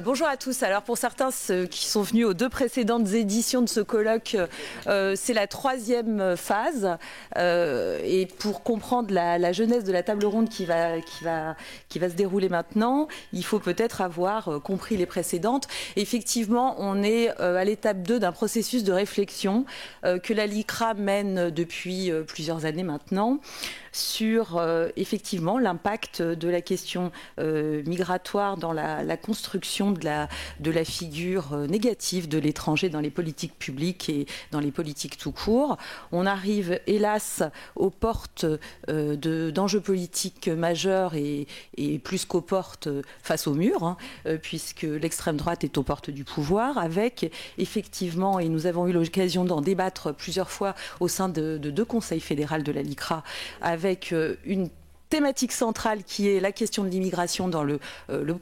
Bonjour à tous. Alors pour certains ceux qui sont venus aux deux précédentes éditions de ce colloque, c'est la troisième phase. Et pour comprendre la jeunesse de la table ronde qui va se dérouler maintenant, il faut peut-être avoir compris les précédentes. Effectivement, on est à l'étape 2 d'un processus de réflexion que la LICRA mène depuis plusieurs années maintenant sur effectivement l'impact de la question migratoire dans la construction de la figure négative de l'étranger dans les politiques publiques et dans les politiques tout court. On arrive hélas aux portes d'enjeux politiques majeurs et plus qu'aux portes face au mur, puisque l'extrême droite est aux portes du pouvoir, avec effectivement, et nous avons eu l'occasion d'en débattre plusieurs fois au sein de deux conseils fédéraux de la LICRA, avec une thématique centrale qui est la question de l'immigration dans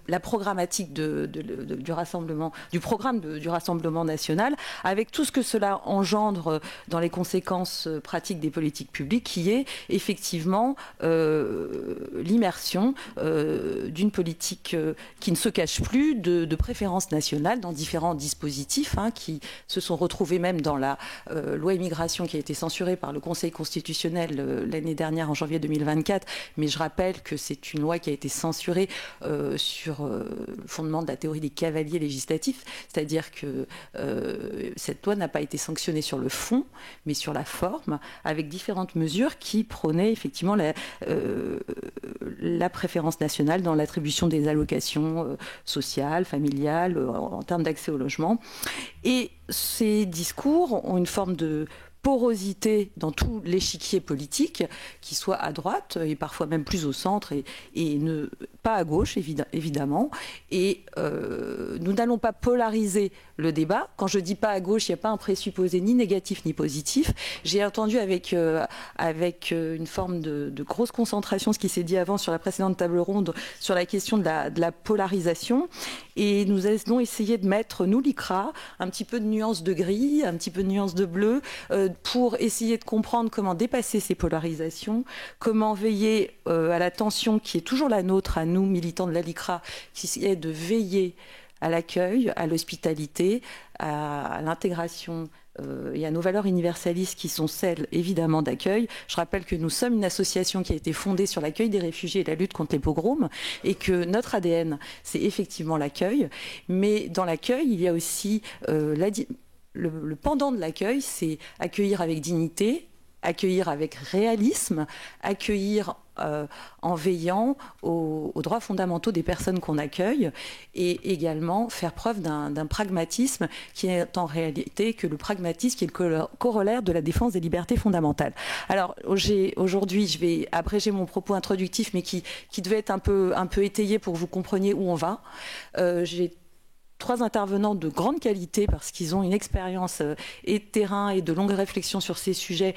la programmatique du programme du Rassemblement national, avec tout ce que cela engendre dans les conséquences pratiques des politiques publiques, qui est effectivement l'immersion d'une politique qui ne se cache plus de préférence nationale dans différents dispositifs qui se sont retrouvés même dans la loi immigration qui a été censurée par le Conseil constitutionnel l'année dernière en janvier 2024. Mais je rappelle que c'est une loi qui a été censurée sur le fondement de la théorie des cavaliers législatifs, c'est-à-dire que cette loi n'a pas été sanctionnée sur le fond, mais sur la forme, avec différentes mesures qui prônaient effectivement la préférence nationale dans l'attribution des allocations sociales, familiales, en termes d'accès au logement. Et ces discours ont une forme de porosité dans tout l'échiquier politique, qui soit à droite et parfois même plus au centre et pas à gauche évidemment. Et nous n'allons pas polariser le débat. Quand je dis pas à gauche, il n'y a pas un présupposé ni négatif ni positif. J'ai entendu avec une forme de grosse concentration ce qui s'est dit avant sur la précédente table ronde sur la question de la polarisation. Et nous allons essayer de mettre, nous, l'ICRA, un petit peu de nuance de gris, un petit peu de nuance de bleu, pour essayer de comprendre comment dépasser ces polarisations, comment veiller à la tension qui est toujours la nôtre, à nous, militants de la LICRA, qui est de veiller à l'accueil, à l'hospitalité, à l'intégration et à nos valeurs universalistes qui sont celles évidemment d'accueil. Je rappelle que nous sommes une association qui a été fondée sur l'accueil des réfugiés et la lutte contre les pogroms, et que notre ADN c'est effectivement l'accueil, mais dans l'accueil il y a aussi le pendant de l'accueil, c'est accueillir avec dignité, accueillir avec réalisme, accueillir en veillant aux droits fondamentaux des personnes qu'on accueille, et également faire preuve d'un pragmatisme qui est en réalité que le pragmatisme qui est le corollaire de la défense des libertés fondamentales. Alors aujourd'hui, je vais abréger mon propos introductif, mais qui devait être un peu étayé pour que vous compreniez où on va. J'ai 3 intervenants de grande qualité parce qu'ils ont une expérience et de terrain et de longue réflexion sur ces sujets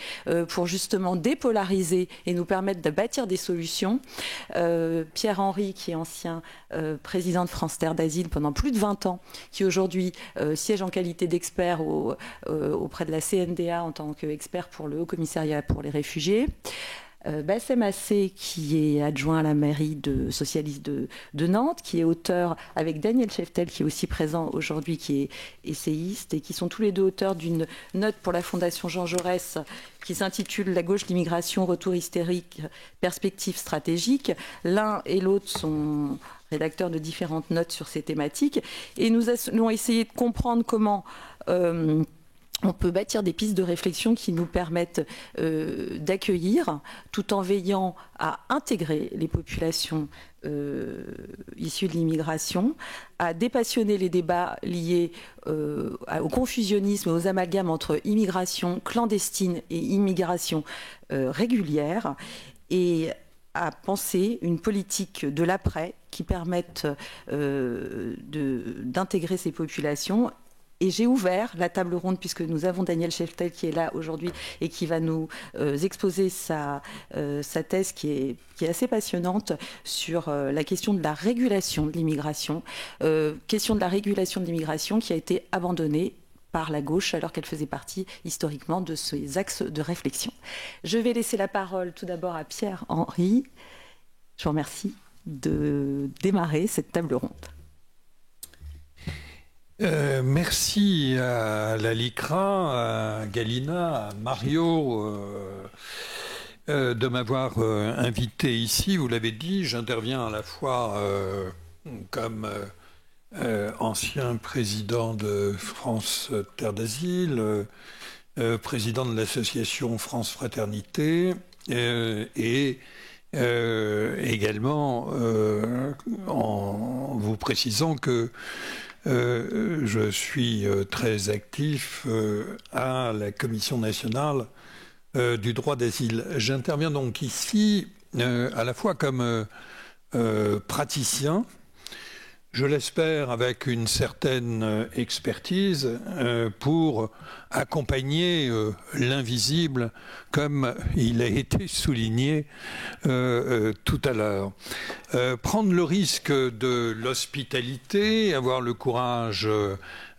pour justement dépolariser et nous permettre de bâtir des solutions. Pierre-Henri, qui est ancien président de France Terre d'Asile pendant plus de 20 ans, qui aujourd'hui siège en qualité d'expert auprès de la CNDA en tant qu'expert pour le Haut Commissariat pour les réfugiés. Bassem Assé, qui est adjoint à la mairie socialiste de Nantes, qui est auteur avec Daniel Cheftel, qui est aussi présent aujourd'hui, qui est essayiste, et qui sont tous les deux auteurs d'une note pour la Fondation Jean Jaurès qui s'intitule « La gauche, l'immigration, retour hystérique, perspective stratégique ». L'un et l'autre sont rédacteurs de différentes notes sur ces thématiques, et nous allons essayer de comprendre comment on peut bâtir des pistes de réflexion qui nous permettent d'accueillir, tout en veillant à intégrer les populations issues de l'immigration, à dépassionner les débats liés au confusionnisme et aux amalgames entre immigration clandestine et immigration régulière, et à penser une politique de l'après qui permette d'intégrer ces populations. Et j'ai ouvert la table ronde, puisque nous avons Daniel Cheftel qui est là aujourd'hui et qui va nous exposer sa thèse qui est assez passionnante sur la question de la régulation de l'immigration. Question de la régulation de l'immigration qui a été abandonnée par la gauche alors qu'elle faisait partie historiquement de ces axes de réflexion. Je vais laisser la parole tout d'abord à Pierre-Henri. Je vous remercie de démarrer cette table ronde. Merci à la LICRA, à Galina, à Mario de m'avoir invité ici. Vous l'avez dit, j'interviens à la fois comme ancien président de France Terre d'Asile, président de l'association France Fraternité et également en vous précisant que je suis très actif à la Commission nationale du droit d'asile. J'interviens donc ici à la fois comme praticien, je l'espère avec une certaine expertise pour accompagner l'invisible comme il a été souligné tout à l'heure. Prendre le risque de l'hospitalité, avoir le courage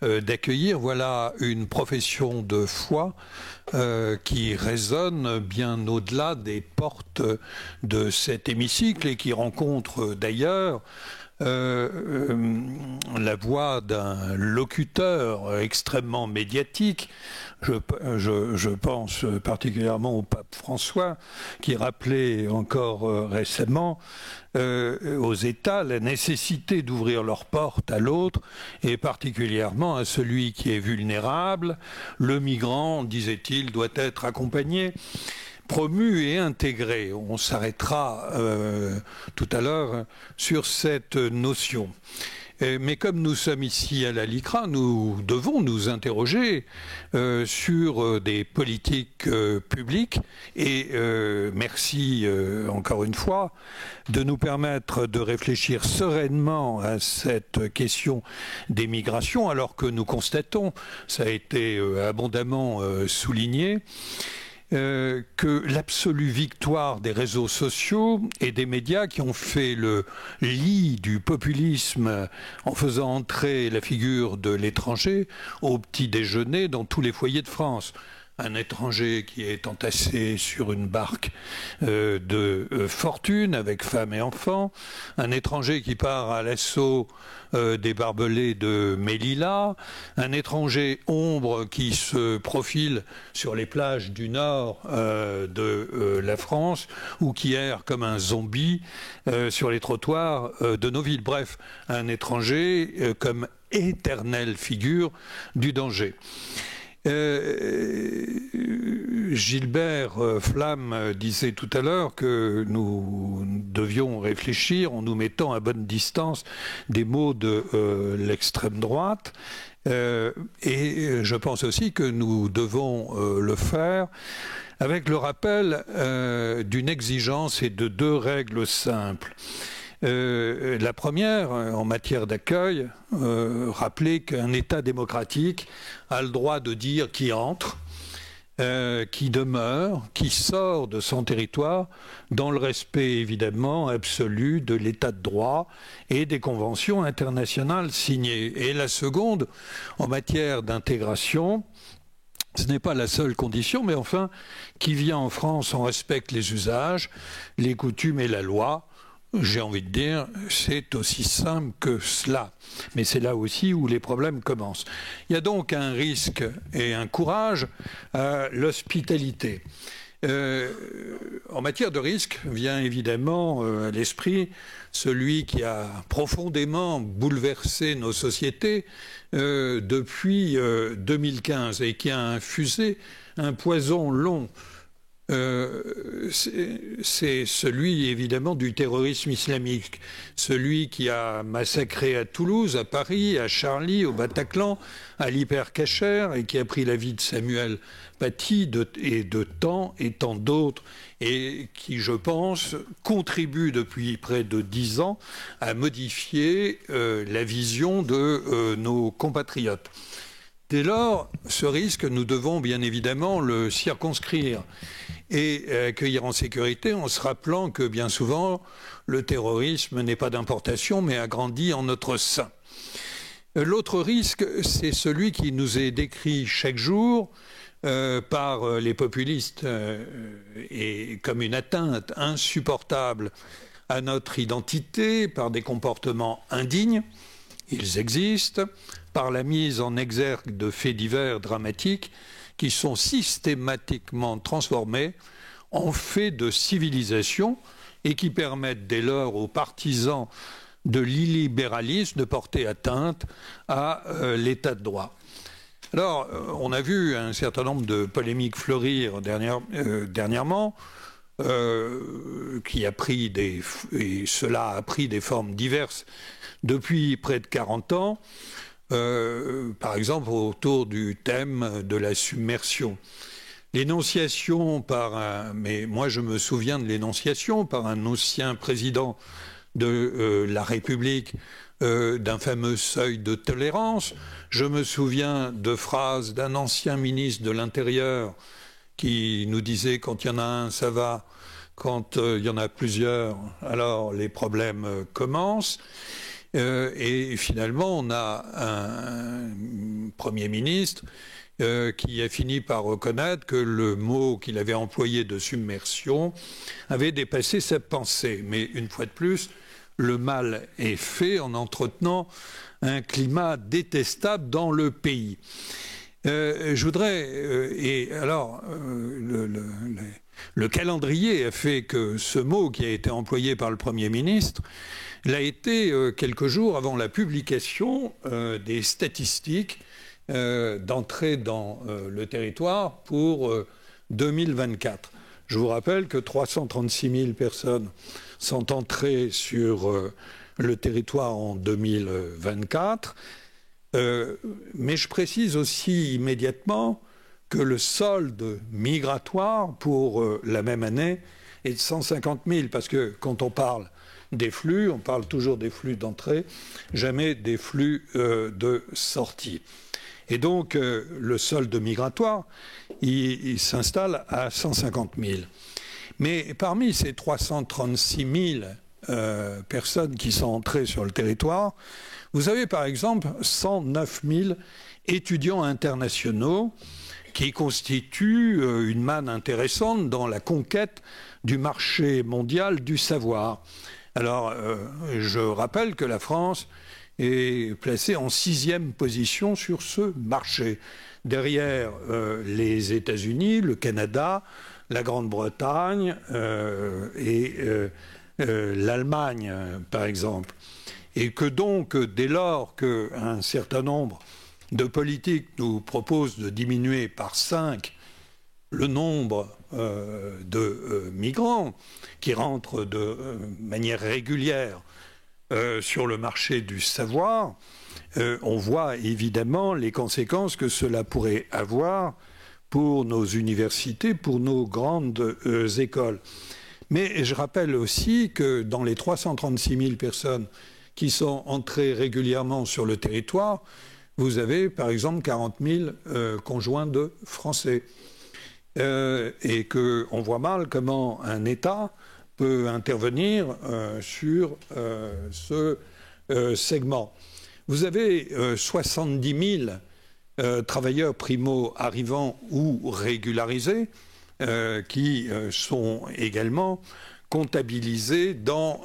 d'accueillir, voilà une profession de foi qui résonne bien au-delà des portes de cet hémicycle et qui rencontre d'ailleurs la voix d'un locuteur extrêmement médiatique. Je pense particulièrement au pape François, qui rappelait encore récemment aux États la nécessité d'ouvrir leurs portes à l'autre, et particulièrement à celui qui est vulnérable. Le migrant, disait-il, doit être accompagné, promu et intégré. On s'arrêtera tout à l'heure sur cette notion. Mais comme nous sommes ici à la LICRA, nous devons nous interroger sur des politiques publiques et merci encore une fois de nous permettre de réfléchir sereinement à cette question des migrations, alors que nous constatons, ça a été abondamment souligné, que l'absolue victoire des réseaux sociaux et des médias qui ont fait le lit du populisme en faisant entrer la figure de l'étranger au petit déjeuner dans tous les foyers de France. Un étranger qui est entassé sur une barque de fortune avec femme et enfants, un étranger qui part à l'assaut des barbelés de Melilla, un étranger ombre qui se profile sur les plages du nord de la France ou qui erre comme un zombie sur les trottoirs de nos villes. Bref, un étranger comme éternelle figure du danger. Gilbert Flamme disait tout à l'heure que nous devions réfléchir en nous mettant à bonne distance des mots de l'extrême droite. Et je pense aussi que nous devons le faire avec le rappel d'une exigence et de deux règles simples. La première, en matière d'accueil, rappeler qu'un État démocratique a le droit de dire qui entre, qui demeure, qui sort de son territoire, dans le respect évidemment absolu de l'État de droit et des conventions internationales signées. Et la seconde, en matière d'intégration, ce n'est pas la seule condition, mais enfin, qui vient en France, on respecte les usages, les coutumes et la loi. J'ai envie de dire, c'est aussi simple que cela. Mais c'est là aussi où les problèmes commencent. Il y a donc un risque et un courage à l'hospitalité. En matière de risque, vient évidemment à l'esprit celui qui a profondément bouleversé nos sociétés depuis 2015 et qui a infusé un poison long. C'est celui évidemment du terrorisme islamique, celui qui a massacré à Toulouse, à Paris, à Charlie, au Bataclan, à l'Hypercacher et qui a pris la vie de Samuel Paty et de tant et tant d'autres et qui, je pense, contribue depuis près de 10 ans à modifier la vision de nos compatriotes. Dès lors, ce risque, nous devons bien évidemment le circonscrire et accueillir en sécurité en se rappelant que bien souvent, le terrorisme n'est pas d'importation mais a grandi en notre sein. L'autre risque, c'est celui qui nous est décrit chaque jour par les populistes et comme une atteinte insupportable à notre identité par des comportements indignes ils existent, par la mise en exergue de faits divers dramatiques qui sont systématiquement transformés en faits de civilisation et qui permettent dès lors aux partisans de l'illibéralisme de porter atteinte à l'état de droit. Alors, on a vu un certain nombre de polémiques fleurir dernièrement, qui a pris et cela a pris des formes diverses depuis près de 40 ans, par exemple autour du thème de la submersion. L'énonciation mais moi je me souviens de l'énonciation par un ancien président de la République d'un fameux seuil de tolérance. Je me souviens de phrases d'un ancien ministre de l'Intérieur qui nous disait quand il y en a un, ça va, quand il y en a plusieurs, alors les problèmes commencent. Et finalement, on a un Premier ministre qui a fini par reconnaître que le mot qu'il avait employé de submersion avait dépassé sa pensée. Mais une fois de plus, le mal est fait en entretenant un climat détestable dans le pays. Je voudrais... le calendrier a fait que ce mot qui a été employé par le Premier ministre l'a été quelques jours avant la publication des statistiques d'entrée dans le territoire pour 2024. Je vous rappelle que 336 000 personnes sont entrées sur le territoire en 2024. Mais je précise aussi immédiatement que le solde migratoire pour la même année est de 150 000, parce que quand on parle des flux, on parle toujours des flux d'entrée, jamais des flux de sortie. Et donc, le solde migratoire, il s'installe à 150 000. Mais parmi ces 336 000 personnes qui sont entrées sur le territoire, vous avez par exemple 109 000 étudiants internationaux qui constituent une manne intéressante dans la conquête du marché mondial du savoir. Alors, je rappelle que la France est placée en 6e position sur ce marché, derrière les États-Unis, le Canada, la Grande-Bretagne et l'Allemagne, par exemple. Et que donc, dès lors qu'un certain nombre de politiques nous proposent de diminuer par 5 le nombre de migrants qui rentrent de manière régulière sur le marché du savoir, on voit évidemment les conséquences que cela pourrait avoir pour nos universités, pour nos grandes écoles. Mais je rappelle aussi que dans les 336 000 personnes qui sont entrées régulièrement sur le territoire, vous avez par exemple 40 000 conjoints de Français. Et qu'on voit mal comment un État peut intervenir sur ce segment. Vous avez 70 000 travailleurs primo-arrivants ou régularisés qui sont également comptabilisés dans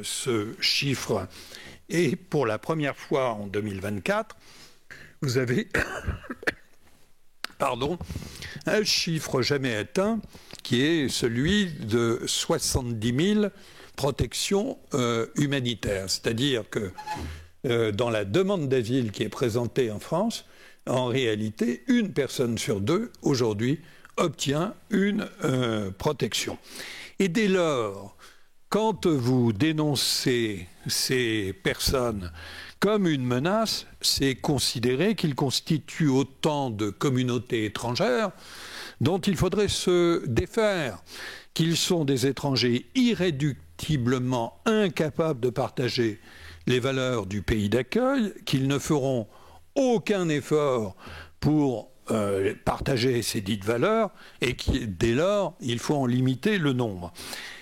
ce chiffre. Et pour la première fois en 2024, vous avez un chiffre jamais atteint qui est celui de 70 000 protections humanitaires. C'est-à-dire que dans la demande d'asile qui est présentée en France, en réalité, une personne sur deux, aujourd'hui, obtient une protection. Et dès lors, quand vous dénoncez ces personnes comme une menace, c'est considérer qu'ils constituent autant de communautés étrangères dont il faudrait se défaire, qu'ils sont des étrangers irréductiblement incapables de partager les valeurs du pays d'accueil, qu'ils ne feront aucun effort pour partager ces dites valeurs et dès lors, il faut en limiter le nombre.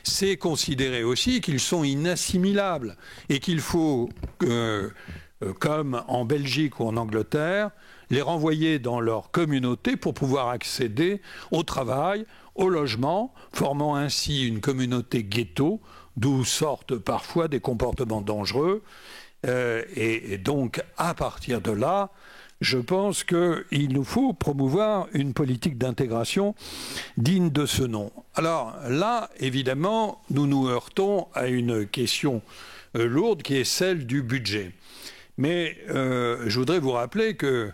C'est considérer aussi qu'ils sont inassimilables et qu'il faut, comme en Belgique ou en Angleterre, les renvoyer dans leur communauté pour pouvoir accéder au travail, au logement, formant ainsi une communauté ghetto, d'où sortent parfois des comportements dangereux Et donc, à partir de là, je pense qu'il nous faut promouvoir une politique d'intégration digne de ce nom. Alors là, évidemment, nous nous heurtons à une question lourde qui est celle du budget. Mais je voudrais vous rappeler que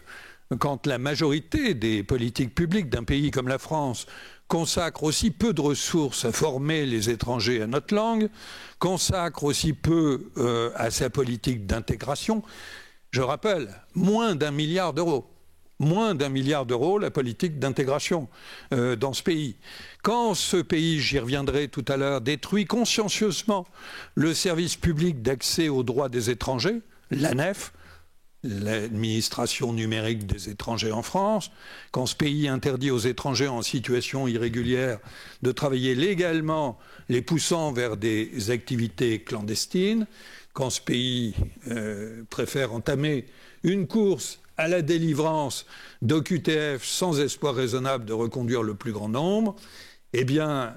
quand la majorité des politiques publiques d'un pays comme la France consacre aussi peu de ressources à former les étrangers à notre langue, consacre aussi peu à sa politique d'intégration, je rappelle, moins d'1 milliard d'euros. Moins d'1 milliard d'euros la politique d'intégration dans ce pays. Quand ce pays, j'y reviendrai tout à l'heure, détruit consciencieusement le service public d'accès aux droits des étrangers, l'ANEF, l'administration numérique des étrangers en France, quand ce pays interdit aux étrangers en situation irrégulière de travailler légalement, les poussant vers des activités clandestines, quand ce pays préfère entamer une course à la délivrance d'OQTF sans espoir raisonnable de reconduire le plus grand nombre, eh bien,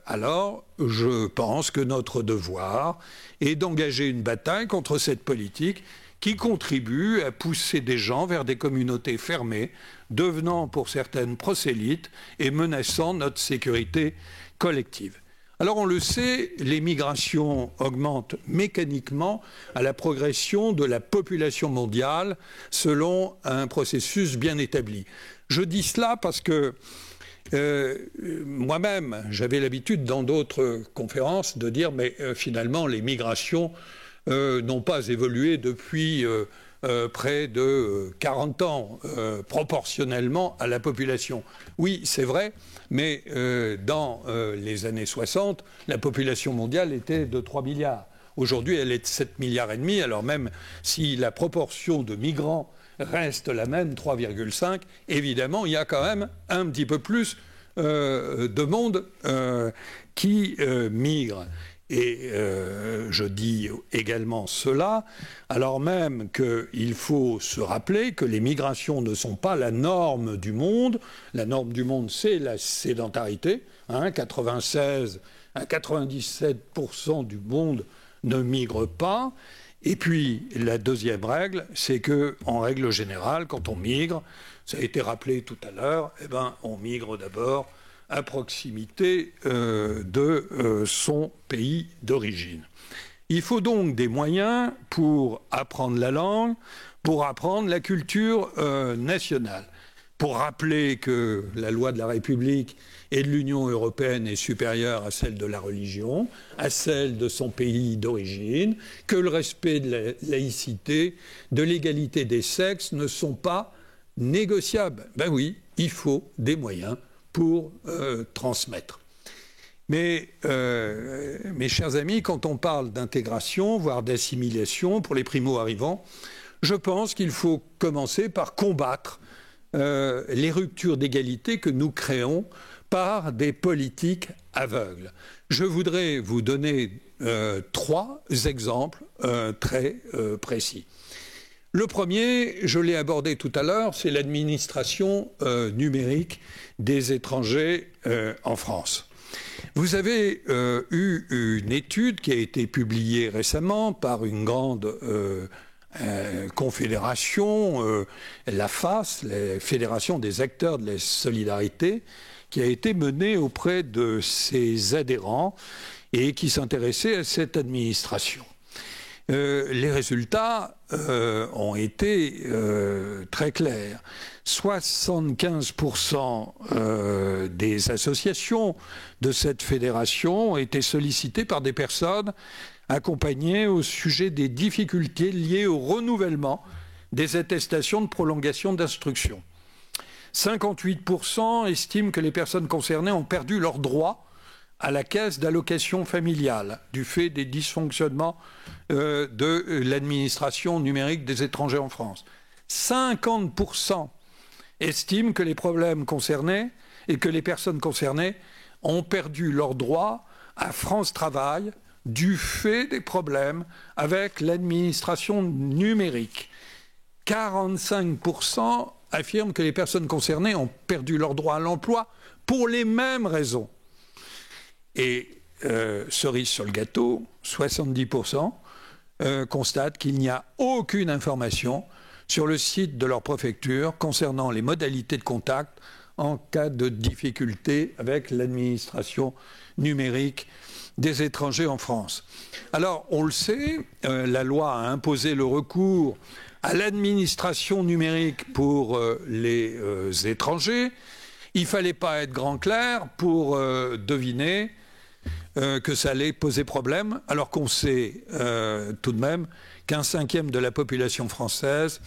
alors, je pense que notre devoir est d'engager une bataille contre cette politique qui contribue à pousser des gens vers des communautés fermées, devenant pour certaines prosélytes et menaçant notre sécurité collective. Alors on le sait, les migrations augmentent mécaniquement à la progression de la population mondiale selon un processus bien établi. Je dis cela parce que moi-même, j'avais l'habitude dans d'autres conférences de dire mais finalement les migrations n'ont pas évolué depuis près de 40 ans, proportionnellement à la population. Oui, c'est vrai, mais dans les années 60, la population mondiale était de 3 milliards. Aujourd'hui, elle est de 7 milliards et demi, alors même si la proportion de migrants reste la même, 3,5, évidemment, il y a quand même un petit peu plus de monde qui migre. Et je dis également cela, alors même qu'il faut se rappeler que les migrations ne sont pas la norme du monde. La norme du monde, c'est la sédentarité. 96 à 97% du monde ne migre pas. Et puis, la deuxième règle, c'est qu'en règle générale, quand on migre, ça a été rappelé tout à l'heure, eh ben, on migre d'abord à proximité de son pays d'origine. Il faut donc des moyens pour apprendre la langue, pour apprendre la culture nationale, pour rappeler que la loi de la République et de l'Union européenne est supérieure à celle de la religion, à celle de son pays d'origine, que le respect de la laïcité, de l'égalité des sexes ne sont pas négociables. Ben oui, il faut des moyens pour transmettre. Mais, mes chers amis, quand on parle d'intégration, voire d'assimilation pour les primo-arrivants, je pense qu'il faut commencer par combattre les ruptures d'égalité que nous créons par des politiques aveugles. Je voudrais vous donner 3 exemples très précis. Le premier, je l'ai abordé tout à l'heure, c'est l'administration numérique des étrangers en France. Vous avez eu une étude qui a été publiée récemment par une grande confédération, la FAS, la Fédération des acteurs de la solidarité, qui a été menée auprès de ses adhérents et qui s'intéressait à cette administration. Les résultats ont été très clairs. 75% des associations de cette fédération ont été sollicitées par des personnes accompagnées au sujet des difficultés liées au renouvellement des attestations de prolongation d'instruction. 58% estiment que les personnes concernées ont perdu leurs droits à la caisse d'allocation familiale du fait des dysfonctionnements de l'administration numérique des étrangers en France. 50% estiment que les problèmes concernés et que les personnes concernées ont perdu leurs droits à France Travail du fait des problèmes avec l'administration numérique. 45% affirment que les personnes concernées ont perdu leur droit à l'emploi pour les mêmes raisons. Et cerise sur le gâteau, 70% constatent qu'il n'y a aucune information sur le site de leur préfecture concernant les modalités de contact en cas de difficulté avec l'administration numérique des étrangers en France. Alors, on le sait, la loi a imposé le recours à l'administration numérique pour les étrangers. Il ne fallait pas être grand clair pour deviner que ça allait poser problème, alors qu'on sait tout de même qu'un cinquième de la population française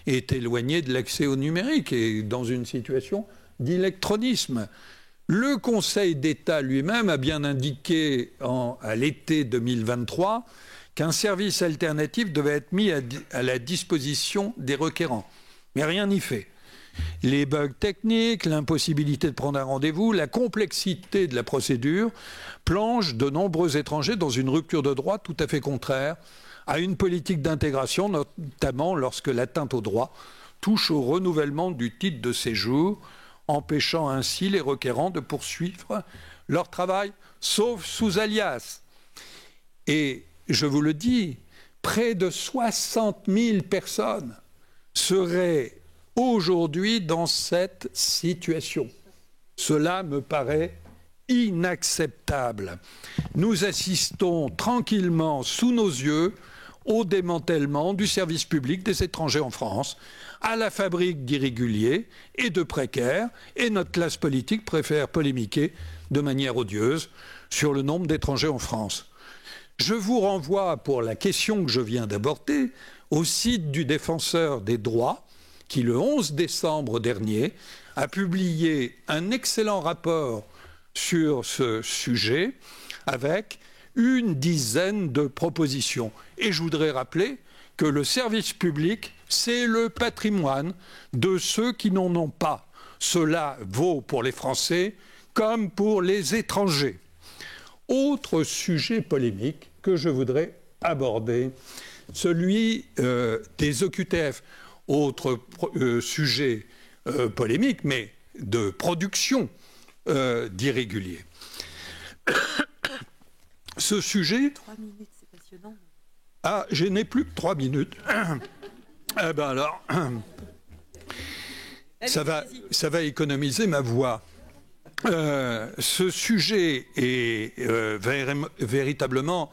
est éloignée de l'accès au numérique et dans une situation d'électronisme. Le Conseil d'État lui-même a bien indiqué à l'été 2023 qu'un service alternatif devait être mis à la disposition des requérants. Mais rien n'y fait. Les bugs techniques, l'impossibilité de prendre un rendez-vous, la complexité de la procédure plongent de nombreux étrangers dans une rupture de droit tout à fait contraire à une politique d'intégration, notamment lorsque l'atteinte au droit touche au renouvellement du titre de séjour, empêchant ainsi les requérants de poursuivre leur travail, sauf sous alias. Et je vous le dis, près de 60 000 personnes seraient aujourd'hui dans cette situation. Cela me paraît inacceptable. Nous assistons tranquillement sous nos yeux au démantèlement du service public des étrangers en France, à la fabrique d'irréguliers et de précaires, et notre classe politique préfère polémiquer de manière odieuse sur le nombre d'étrangers en France. Je vous renvoie, pour la question que je viens d'aborder, au site du Défenseur des droits, qui, le 11 décembre dernier, a publié un excellent rapport sur ce sujet avec une dizaine de propositions. Et je voudrais rappeler que le service public, c'est le patrimoine de ceux qui n'en ont pas. Cela vaut pour les Français comme pour les étrangers. Autre sujet polémique que je voudrais aborder, celui des OQTF. Autre sujet polémique, mais de production d'irréguliers. Ce sujet... 3 minutes, c'est passionnant. Ah, je n'ai plus que 3 minutes. Eh ben alors, ça va économiser ma voix. Ce sujet est véritablement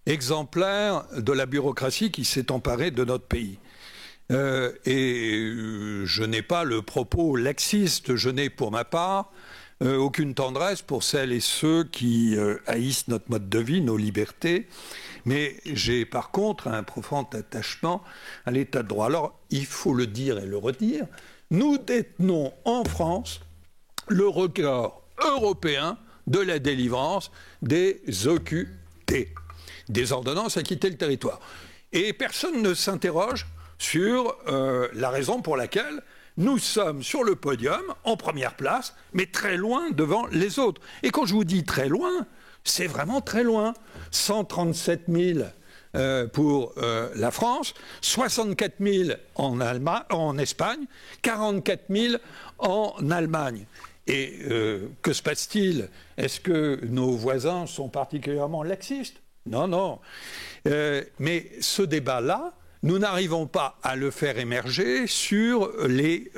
exemplaire de la bureaucratie qui s'est emparée de notre pays. Et je n'ai pas le propos laxiste, je n'ai pour ma part aucune tendresse pour celles et ceux qui haïssent notre mode de vie, nos libertés, mais j'ai par contre un profond attachement à l'état de droit. Alors, il faut le dire et le redire, nous détenons en France le record européen de la délivrance des OQT, des ordonnances à quitter le territoire. Et personne ne s'interroge sur la raison pour laquelle nous sommes sur le podium, en première place, mais très loin devant les autres. Et quand je vous dis très loin, c'est vraiment très loin. 137 000 pour la France, 64 000 en Espagne, 44 000 en Allemagne. Et que se passe-t-il? Est-ce que nos voisins sont particulièrement laxistes? Non, non. Mais ce débat-là, nous n'arrivons pas à le faire émerger sur les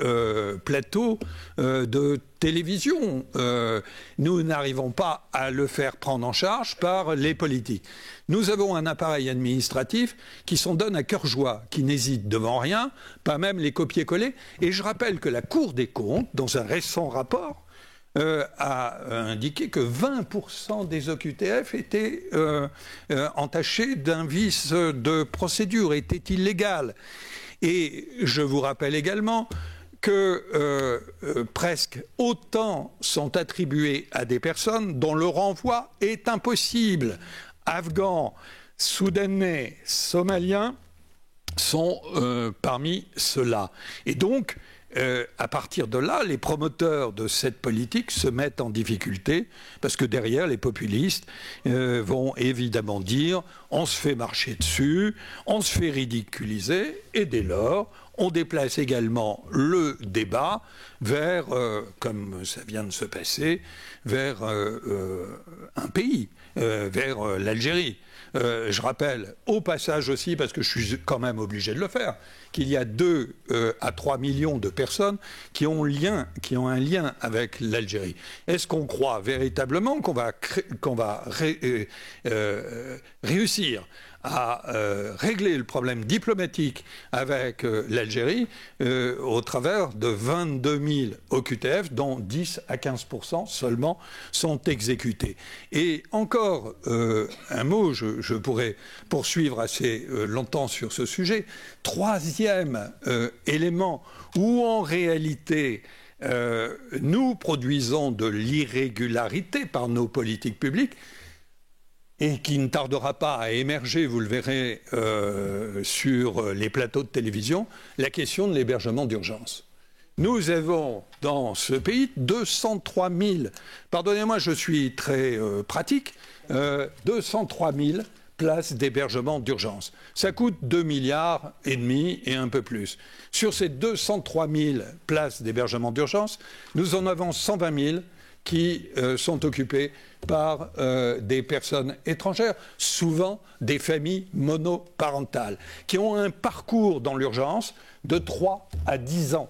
plateaux de télévision. Nous n'arrivons pas à le faire prendre en charge par les politiques. Nous avons un appareil administratif qui s'en donne à cœur joie, qui n'hésite devant rien, pas même les copier-coller. Et je rappelle que la Cour des comptes, dans un récent rapport, a indiqué que 20% des OQTF étaient entachés d'un vice de procédure, étaient illégales. Et je vous rappelle également que presque autant sont attribués à des personnes dont le renvoi est impossible. Afghans, Soudanais, Somaliens sont parmi ceux-là. Et donc, à partir de là, les promoteurs de cette politique se mettent en difficulté parce que derrière, les populistes vont évidemment dire on se fait marcher dessus, on se fait ridiculiser et dès lors, on déplace également le débat vers, comme ça vient de se passer, vers un pays, vers l'Algérie. Je rappelle au passage aussi, parce que je suis quand même obligé de le faire, qu'il y a 2 à 3 millions de personnes qui ont un lien avec l'Algérie. Est-ce qu'on croit véritablement qu'on va réussir à régler le problème diplomatique avec l'Algérie au travers de 22 000 OQTF, dont 10 à 15% seulement sont exécutés. Et encore un mot, je pourrais poursuivre assez longtemps sur ce sujet. Troisième élément où en réalité nous produisons de l'irrégularité par nos politiques publiques, et qui ne tardera pas à émerger, vous le verrez, sur les plateaux de télévision, la question de l'hébergement d'urgence. Nous avons dans ce pays 203 000, pardonnez-moi, je suis très pratique, 203 000 places d'hébergement d'urgence. Ça coûte 2,5 milliards et un peu plus. Sur ces 203 000 places d'hébergement d'urgence, nous en avons 120 000 qui sont occupés par des personnes étrangères, souvent des familles monoparentales, qui ont un parcours dans l'urgence de 3 à 10 ans.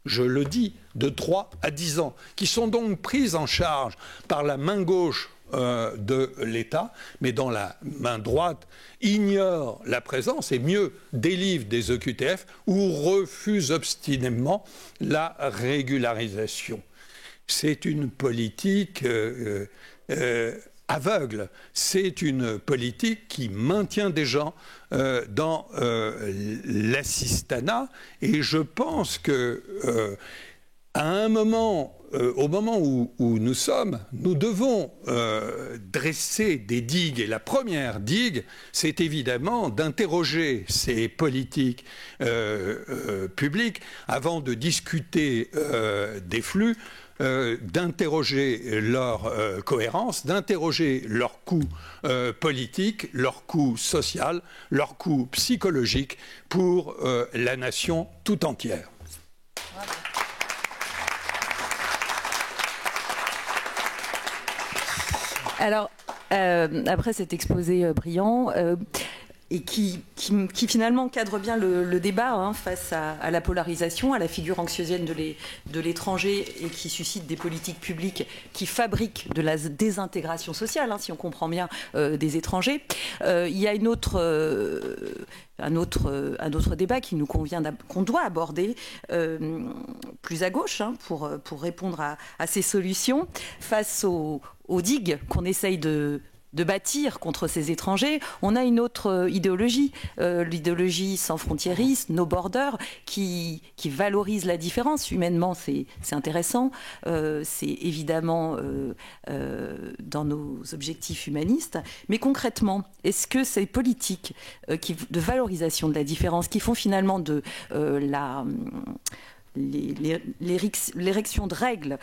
Je le dis, de 3 à 10 ans, qui sont donc prises en charge par la main gauche de l'État, mais dont la main droite ignore la présence et mieux délivre des EQTF ou refuse obstinément la régularisation. C'est une politique aveugle, c'est une politique qui maintient des gens dans l'assistanat, et je pense que à un moment, au moment où nous sommes, nous devons dresser des digues. Et la première digue, c'est évidemment d'interroger ces politiques publiques avant de discuter des flux, d'interroger leur cohérence, d'interroger leur coût politique, leur coût social, leur coût psychologique pour la nation tout entière. Alors, après cet exposé brillant, et qui finalement cadre bien le débat face à la polarisation, à la figure anxiogène de l'étranger, et qui suscite des politiques publiques qui fabriquent de la désintégration sociale, si on comprend bien, des étrangers. Il y a un autre débat qui nous convient, qu'on doit aborder plus à gauche, pour répondre à ces solutions face aux digues qu'on essaye de bâtir contre ces étrangers. On a une autre idéologie, l'idéologie sans frontiériste, no border, qui valorise la différence. Humainement, c'est intéressant. C'est évidemment dans nos objectifs humanistes. Mais concrètement, est-ce que ces politiques de valorisation de la différence, qui font finalement de l'érection de règles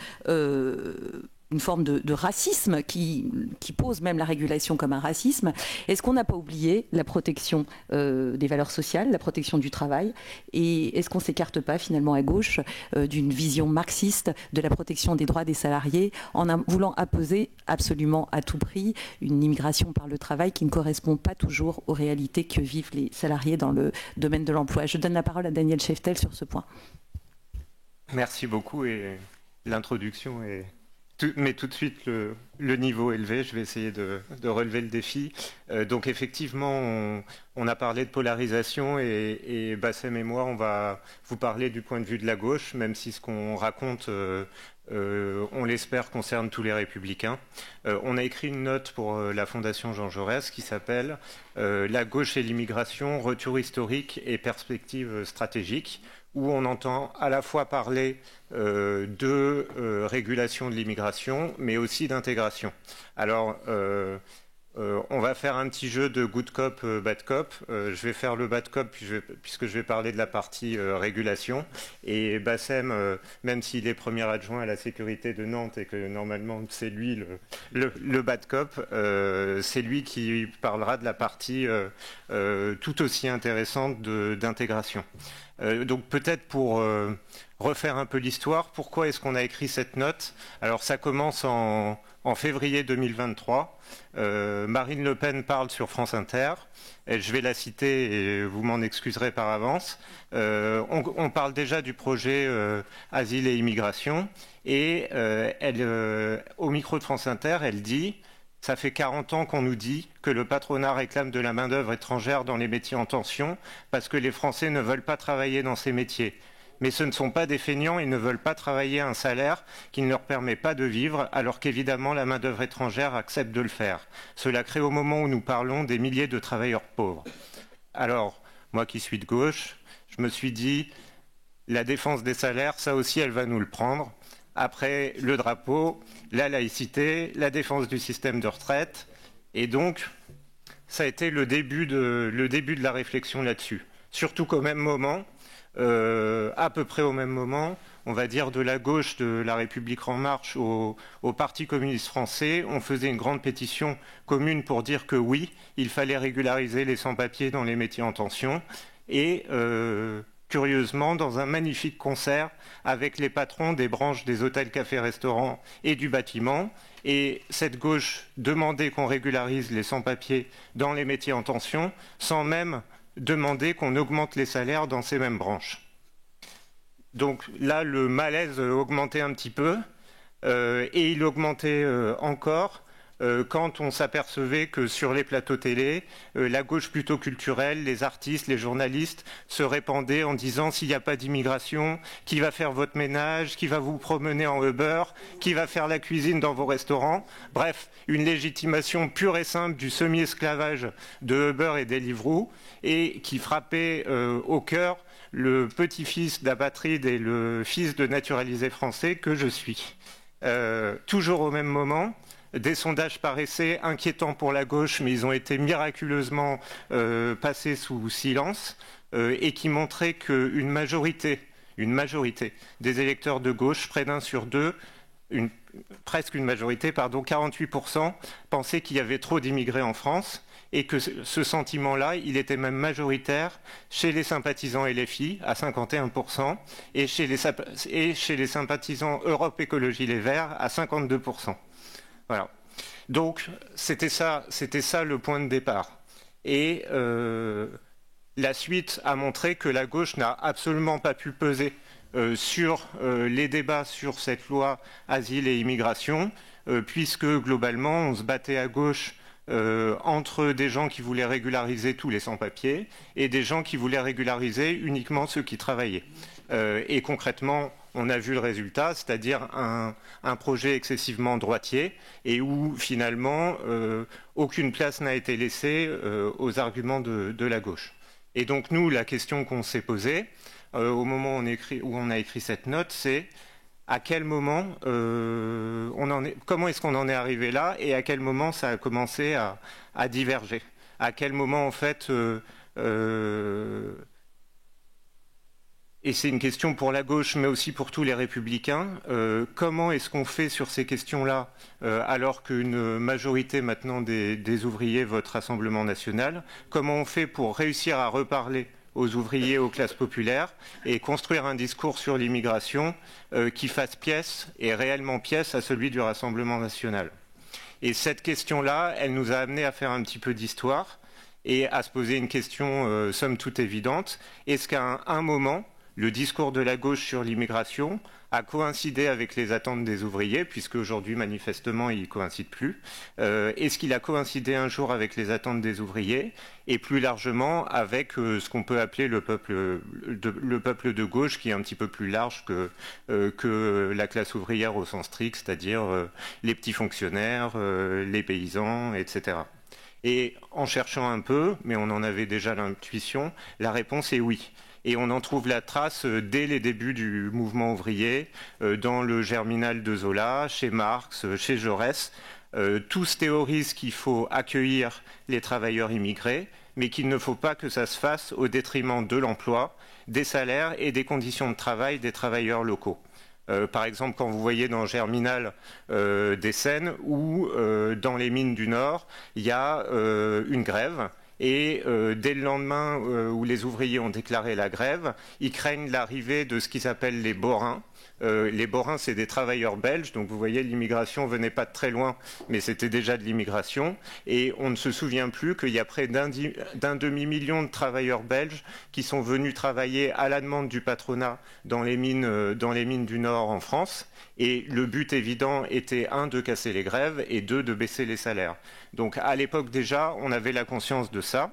une forme de racisme qui pose même la régulation comme un racisme. Est-ce qu'on n'a pas oublié la protection des valeurs sociales, la protection du travail, et est-ce qu'on ne s'écarte pas finalement à gauche d'une vision marxiste de la protection des droits des salariés en voulant imposer absolument à tout prix une immigration par le travail qui ne correspond pas toujours aux réalités que vivent les salariés dans le domaine de l'emploi? Je donne la parole à Daniel Scheftel sur ce point. Merci beaucoup, et l'introduction met tout de suite le niveau élevé. Je vais essayer de relever le défi. Donc effectivement, on a parlé de polarisation, et Bassem et moi, on va vous parler du point de vue de la gauche, même si ce qu'on raconte, on l'espère, concerne tous les républicains. On a écrit une note pour la Fondation Jean Jaurès qui s'appelle « La gauche et l'immigration, retour historique et perspectives stratégiques », où on entend à la fois parler de régulation de l'immigration, mais aussi d'intégration. Alors, on va faire un petit jeu de good cop, bad cop. Je vais faire le bad cop puisque je vais parler de la partie régulation. Et Bassem, même s'il est premier adjoint à la sécurité de Nantes et que normalement c'est lui le bad cop, c'est lui qui parlera de la partie tout aussi intéressante d'intégration. Donc peut-être pour refaire un peu l'histoire, pourquoi est-ce qu'on a écrit cette note? Alors ça commence en en février 2023, Marine Le Pen parle sur France Inter, et je vais la citer et vous m'en excuserez par avance. On parle déjà du projet Asile et Immigration, et au micro de France Inter, elle dit « Ça fait 40 ans qu'on nous dit que le patronat réclame de la main-d'œuvre étrangère dans les métiers en tension parce que les Français ne veulent pas travailler dans ces métiers. Mais ce ne sont pas des feignants, ils ne veulent pas travailler à un salaire qui ne leur permet pas de vivre, alors qu'évidemment la main-d'œuvre étrangère accepte de le faire. Cela crée au moment où nous parlons des milliers de travailleurs pauvres. » Alors, moi qui suis de gauche, je me suis dit, la défense des salaires, ça aussi elle va nous le prendre. Après le drapeau, la laïcité, la défense du système de retraite. Et donc, ça a été le début de la réflexion là-dessus. Surtout qu'au même moment, à peu près au même moment, on va dire de la gauche de La République En Marche au Parti communiste français, on faisait une grande pétition commune pour dire que oui, il fallait régulariser les sans-papiers dans les métiers en tension. Et curieusement, dans un magnifique concert avec les patrons des branches des hôtels, cafés, restaurants et du bâtiment. Et cette gauche demandait qu'on régularise les sans-papiers dans les métiers en tension, sans même demander qu'on augmente les salaires dans ces mêmes branches. Donc là, le malaise augmentait un petit peu, et il augmentait encore quand on s'apercevait que sur les plateaux télé, la gauche plutôt culturelle, les artistes, les journalistes se répandaient en disant s'il n'y a pas d'immigration, qui va faire votre ménage, qui va vous promener en Uber, qui va faire la cuisine dans vos restaurants. Bref, une légitimation pure et simple du semi-esclavage de Uber et Deliveroo, et qui frappait au cœur le petit-fils d'Apatride et le fils de naturalisé français que je suis. Toujours au même moment, des sondages paraissaient inquiétants pour la gauche, mais ils ont été miraculeusement passés sous silence, et qui montraient qu'une majorité des électeurs de gauche, près d'un sur deux, presque une majorité, 48%, pensaient qu'il y avait trop d'immigrés en France, et que ce sentiment-là, il était même majoritaire chez les sympathisants LFI à 51%, et chez les sympathisants Europe Écologie Les Verts à 52%. Voilà. Donc, c'était ça le point de départ. Et la suite a montré que la gauche n'a absolument pas pu peser sur les débats sur cette loi Asile et Immigration, puisque globalement, on se battait à gauche entre des gens qui voulaient régulariser tous les sans-papiers et des gens qui voulaient régulariser uniquement ceux qui travaillaient. Et concrètement, on a vu le résultat, c'est-à-dire un projet excessivement droitier et où finalement aucune place n'a été laissée aux arguments de la gauche. Et donc nous, la question qu'on s'est posée au moment où on a écrit cette note, c'est à quel moment comment est-ce qu'on en est arrivé là et à quel moment ça a commencé à diverger. À quel moment en fait et c'est une question pour la gauche, mais aussi pour tous les républicains. Comment est-ce qu'on fait sur ces questions-là, alors qu'une majorité maintenant des ouvriers vote Rassemblement national? Comment on fait pour réussir à reparler aux ouvriers, aux classes populaires, et construire un discours sur l'immigration qui fasse pièce, et réellement pièce, à celui du Rassemblement national? Et cette question-là, elle nous a amené à faire un petit peu d'histoire et à se poser une question somme toute évidente. Est-ce qu'à un moment, le discours de la gauche sur l'immigration a coïncidé avec les attentes des ouvriers, puisque aujourd'hui, manifestement, il ne coïncide plus. Est-ce qu'il a coïncidé un jour avec les attentes des ouvriers et plus largement avec ce qu'on peut appeler le peuple de gauche, qui est un petit peu plus large que la classe ouvrière au sens strict, c'est-à-dire les petits fonctionnaires, les paysans, etc. Et en cherchant un peu, mais on en avait déjà l'intuition, la réponse est oui. Et on en trouve la trace dès les débuts du mouvement ouvrier, dans le Germinal de Zola, chez Marx, chez Jaurès. Tous théorisent qu'il faut accueillir les travailleurs immigrés, mais qu'il ne faut pas que ça se fasse au détriment de l'emploi, des salaires et des conditions de travail des travailleurs locaux. Par exemple, quand vous voyez dans Germinal des scènes où, dans les mines du Nord, il y a une grève, Et dès le lendemain où les ouvriers ont déclaré la grève, ils craignent l'arrivée de ce qu'ils appellent les borains. Les borains, c'est des travailleurs belges, donc vous voyez, l'immigration venait pas de très loin, mais c'était déjà de l'immigration. Et on ne se souvient plus qu'il y a près d'un demi-million de travailleurs belges qui sont venus travailler à la demande du patronat dans les mines du Nord en France. Et le but évident était, un, de casser les grèves et deux, de baisser les salaires. Donc à l'époque déjà, on avait la conscience de ça.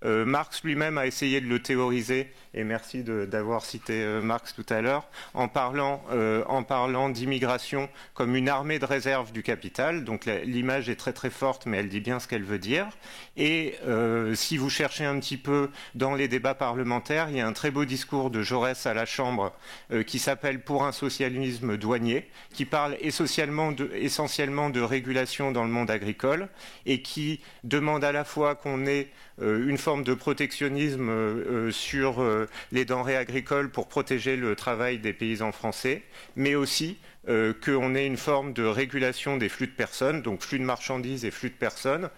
Marx lui-même a essayé de le théoriser, et merci d'avoir cité Marx tout à l'heure, en parlant d'immigration comme une armée de réserve du capital. Donc l'image est très très forte, mais elle dit bien ce qu'elle veut dire. Et si vous cherchez un petit peu dans les débats parlementaires, il y a un très beau discours de Jaurès à la Chambre qui s'appelle « Pour un socialisme douanier », qui parle essentiellement de régulation dans le monde agricole et qui demande à la fois qu'on ait une forme de protectionnisme sur les denrées agricoles pour protéger le travail des paysans français, mais aussi qu'on ait une forme de régulation des flux de personnes, donc flux de marchandises et flux de personnes,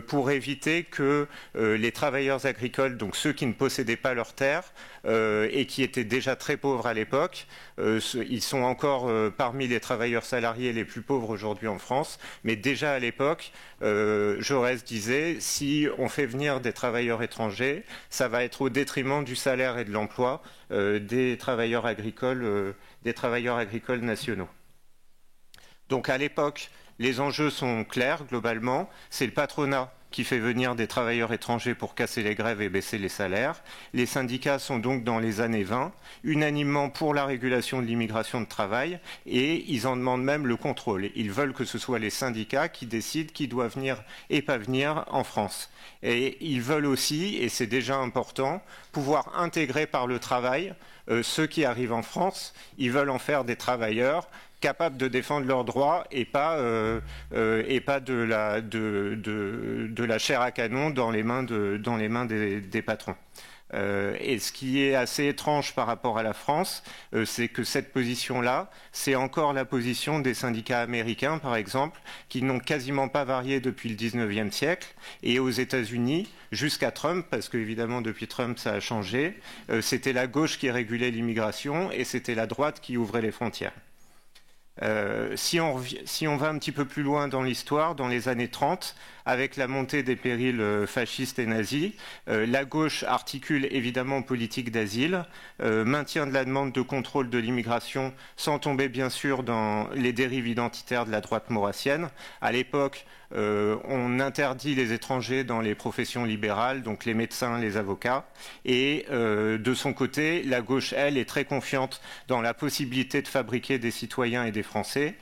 pour éviter que les travailleurs agricoles, donc ceux qui ne possédaient pas leurs terres et qui étaient déjà très pauvres à l'époque, ils sont encore parmi les travailleurs salariés les plus pauvres aujourd'hui en France, mais déjà à l'époque, Jaurès disait, si on fait venir des travailleurs étrangers, ça va être au détriment du salaire et de l'emploi des travailleurs agricoles nationaux. Donc à l'époque, les enjeux sont clairs globalement. C'est le patronat qui fait venir des travailleurs étrangers pour casser les grèves et baisser les salaires. Les syndicats sont donc dans les années 20, unanimement pour la régulation de l'immigration de travail, et ils en demandent même le contrôle. Ils veulent que ce soit les syndicats qui décident qui doit venir et pas venir en France. Et ils veulent aussi, et c'est déjà important, pouvoir intégrer par le travail ceux qui arrivent en France. Ils veulent en faire des travailleurs capables de défendre leurs droits et pas de la chair à canon dans les mains des patrons. Et ce qui est assez étrange par rapport à la France, c'est que cette position-là, c'est encore la position des syndicats américains, par exemple, qui n'ont quasiment pas varié depuis le 19e siècle. Et aux États-Unis, jusqu'à Trump, parce qu'évidemment depuis Trump ça a changé, c'était la gauche qui régulait l'immigration et c'était la droite qui ouvrait les frontières. Si on va un petit peu plus loin dans l'histoire, dans les années 30, avec la montée des périls fascistes et nazis, la gauche articule évidemment politique d'asile, maintien de la demande de contrôle de l'immigration, sans tomber bien sûr dans les dérives identitaires de la droite maurassienne. À l'époque, on interdit les étrangers dans les professions libérales, donc les médecins, les avocats. Et de son côté, la gauche, elle, est très confiante dans la possibilité de fabriquer des citoyens et des Français,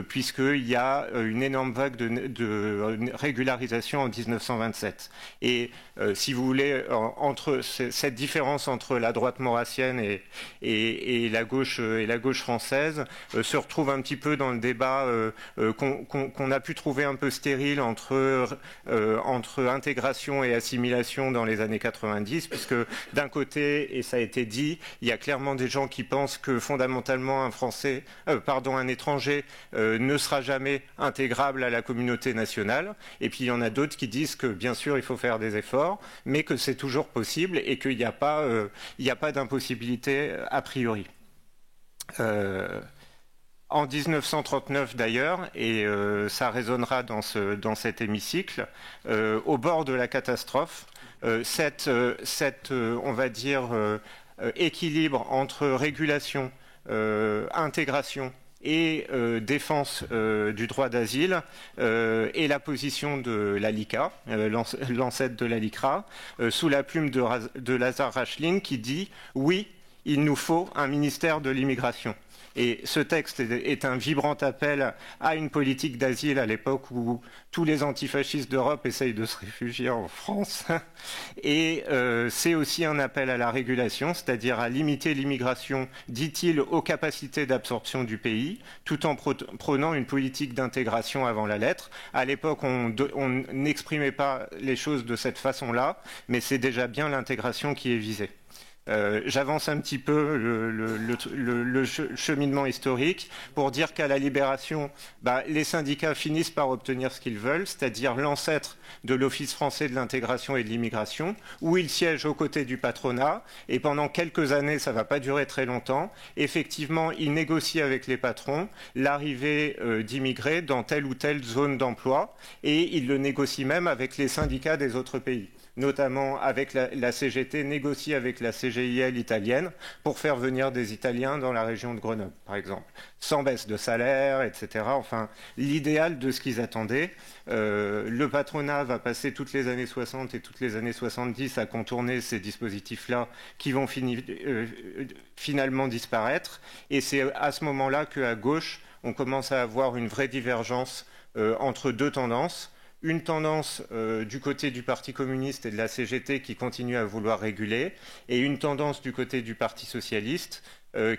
puisqu'il y a une énorme vague de régularisation en 1927. Et si vous voulez, cette différence entre la droite maurassienne et la gauche française se retrouve un petit peu dans le débat qu'on a pu trouver un peu stérile entre intégration et assimilation dans les années 90, puisque d'un côté, et ça a été dit, il y a clairement des gens qui pensent que fondamentalement un étranger ne sera jamais intégrable à la communauté nationale, et puis il y en a d'autres qui disent que bien sûr il faut faire des efforts, mais que c'est toujours possible et qu'il n'y a pas d'impossibilité a priori. En 1939 d'ailleurs, et ça résonnera dans cet hémicycle, au bord de la catastrophe, on va dire, équilibre entre régulation, intégration et défense du droit d'asile et la position de la LICRA, l'ancêtre de la LICRA, sous la plume de Lazare Rachline qui dit « Oui, il nous faut un ministère de l'immigration ». Et ce texte est un vibrant appel à une politique d'asile à l'époque où tous les antifascistes d'Europe essayent de se réfugier en France. Et c'est aussi un appel à la régulation, c'est-à-dire à limiter l'immigration, dit-il, aux capacités d'absorption du pays, tout en prônant une politique d'intégration avant la lettre. À l'époque, on n'exprimait pas les choses de cette façon-là, mais c'est déjà bien l'intégration qui est visée. J'avance un petit peu le cheminement historique pour dire qu'à la Libération, les syndicats finissent par obtenir ce qu'ils veulent, c'est-à-dire l'ancêtre de l'Office français de l'intégration et de l'immigration, où ils siègent aux côtés du patronat, et pendant quelques années, ça ne va pas durer très longtemps, effectivement, ils négocient avec les patrons l'arrivée d'immigrés dans telle ou telle zone d'emploi, et ils le négocient même avec les syndicats des autres pays, notamment avec la CGT, négocie avec la CGIL italienne pour faire venir des Italiens dans la région de Grenoble, par exemple, sans baisse de salaire, etc. Enfin, l'idéal de ce qu'ils attendaient. Le patronat va passer toutes les années 60 et toutes les années 70 à contourner ces dispositifs-là qui vont finalement disparaître. Et c'est à ce moment-là qu'à gauche, on commence à avoir une vraie divergence entre deux tendances. Une tendance du côté du Parti communiste et de la CGT qui continue à vouloir réguler, et une tendance du côté du Parti socialiste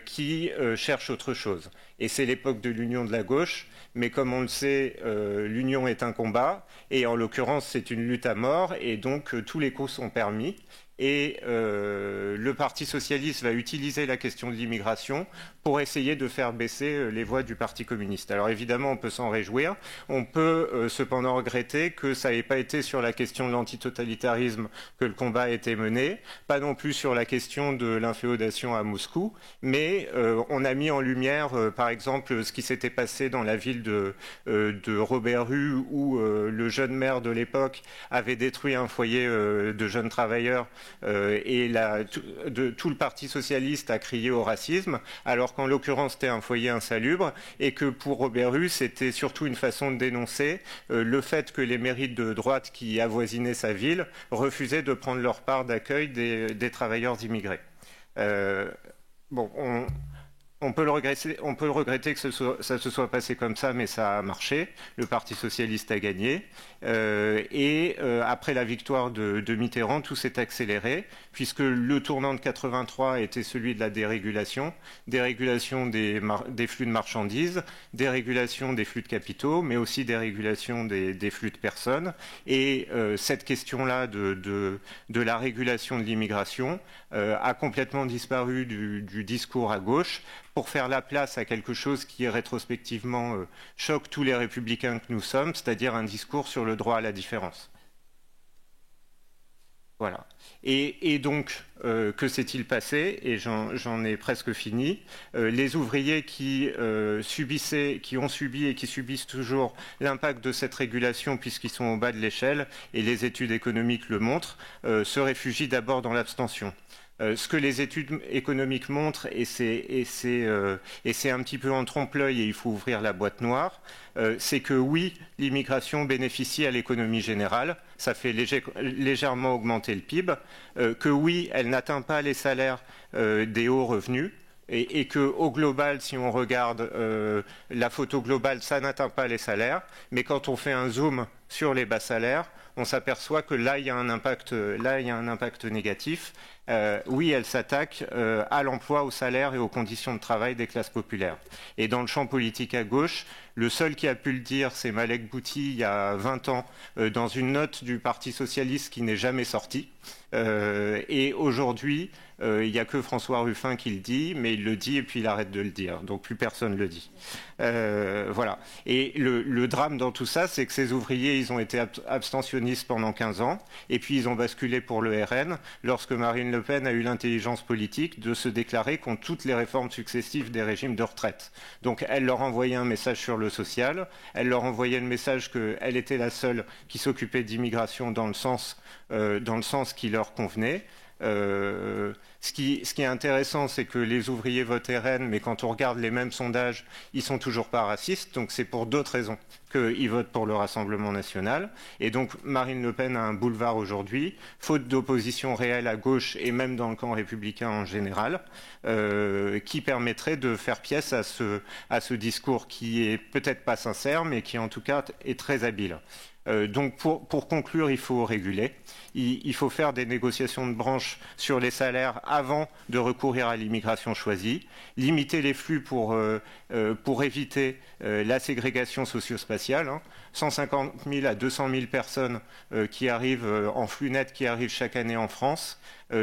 qui cherche autre chose. Et c'est l'époque de l'union de la gauche, mais comme on le sait, l'union est un combat, et en l'occurrence c'est une lutte à mort, et donc tous les coups sont permis. Et le Parti socialiste va utiliser la question de l'immigration pour essayer de faire baisser les voix du Parti communiste. Alors évidemment, on peut s'en réjouir. On peut cependant regretter que ça n'ait pas été sur la question de l'antitotalitarisme que le combat a été mené, pas non plus sur la question de l'inféodation à Moscou, mais on a mis en lumière, par exemple, ce qui s'était passé dans la ville de Robert-Rue, où le jeune maire de l'époque avait détruit un foyer de jeunes travailleurs et tout le Parti socialiste a crié au racisme, alors qu'en l'occurrence c'était un foyer insalubre, et que pour Robert Rue c'était surtout une façon de dénoncer le fait que les mairies de droite qui avoisinaient sa ville refusaient de prendre leur part d'accueil des travailleurs immigrés. Bon, on peut le regretter que ça se soit passé comme ça, mais ça a marché. Le Parti socialiste a gagné. Après la victoire de Mitterrand, tout s'est accéléré, puisque le tournant de 83 était celui de la dérégulation des flux de marchandises, dérégulation des flux de capitaux, mais aussi dérégulation des flux de personnes. Et cette question-là de la régulation de l'immigration a complètement disparu du discours à gauche, pour faire la place à quelque chose qui rétrospectivement choque tous les républicains que nous sommes, c'est-à-dire un discours sur le droit à la différence. Voilà. Et donc, que s'est-il passé? Et j'en ai presque fini. Les ouvriers qui ont subi et qui subissent toujours l'impact de cette régulation, puisqu'ils sont au bas de l'échelle, et les études économiques le montrent, se réfugient d'abord dans l'abstention. Ce que les études économiques montrent, et c'est un petit peu en trompe-l'œil et il faut ouvrir la boîte noire, c'est que oui, l'immigration bénéficie à l'économie générale, ça fait légèrement augmenter le PIB, que oui, elle n'atteint pas les salaires des hauts revenus, et qu'au global, si on regarde la photo globale, ça n'atteint pas les salaires, mais quand on fait un zoom sur les bas salaires, on s'aperçoit que là, il y a un impact négatif. Oui, elle s'attaque à l'emploi, au salaire et aux conditions de travail des classes populaires. Et dans le champ politique à gauche, le seul qui a pu le dire, c'est Malek Bouti, il y a 20 ans, dans une note du Parti socialiste qui n'est jamais sortie. Et aujourd'hui, il n'y a que François Ruffin qui le dit, mais il le dit et puis il arrête de le dire. Donc plus personne ne le dit. Voilà. Et le drame dans tout ça, c'est que ces ouvriers, ils ont été abstentionnistes pendant 15 ans, et puis ils ont basculé pour le RN, lorsque Marine Le Pen a eu l'intelligence politique de se déclarer contre toutes les réformes successives des régimes de retraite. Donc elle leur envoyait un message sur le social, elle leur envoyait le message qu'elle était la seule qui s'occupait d'immigration dans le sens qui leur convenait. Ce qui est intéressant, c'est que les ouvriers votent RN, mais quand on regarde les mêmes sondages, ils sont toujours pas racistes, donc c'est pour d'autres raisons qu'ils votent pour le Rassemblement national. Et donc Marine Le Pen a un boulevard aujourd'hui, faute d'opposition réelle à gauche et même dans le camp républicain en général, qui permettrait de faire pièce à ce discours qui est peut-être pas sincère, mais qui en tout cas est très habile. Donc pour conclure, il faut réguler. Il faut faire des négociations de branche sur les salaires avant de recourir à l'immigration choisie, limiter les flux pour éviter la ségrégation socio-spatiale. 150 000 à 200 000 personnes qui arrivent en flux net, qui arrivent chaque année en France.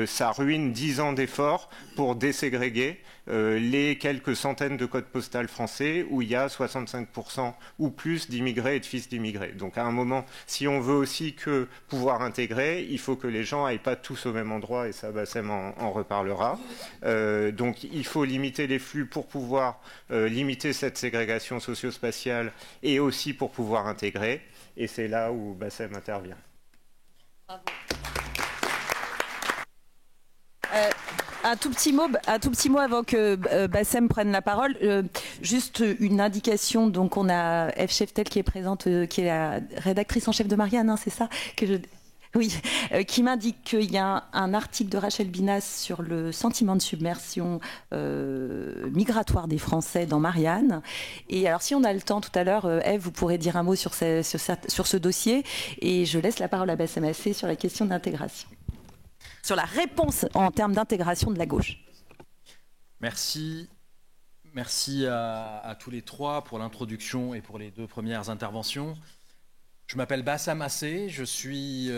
Ça ruine 10 ans d'efforts pour déségréguer les quelques centaines de codes postaux français où il y a 65% ou plus d'immigrés et de fils d'immigrés. Donc à un moment, si on veut aussi que pouvoir intégrer, il faut que les gens n'aillent pas tous au même endroit, et ça, Bassem en reparlera. Donc il faut limiter les flux pour pouvoir limiter cette ségrégation socio-spatiale et aussi pour pouvoir intégrer. Et c'est là où Bassem intervient. Bravo. Un tout petit mot avant que Bassem prenne la parole. Juste une indication. Donc on a F. Cheftel qui est présente, qui est la rédactrice en chef de Marianne, hein, c'est ça que je... Oui, qui m'indique qu'il y a un article de Rachel Binas sur le sentiment de submersion migratoire des Français dans Marianne. Et alors, si on a le temps tout à l'heure, Ève, vous pourrez dire un mot sur ce dossier. Et je laisse la parole à Bassem Assé sur la question d'intégration. Sur la réponse en termes d'intégration de la gauche. Merci. Merci à tous les trois pour l'introduction et pour les deux premières interventions. Je m'appelle Bassem Assé, je suis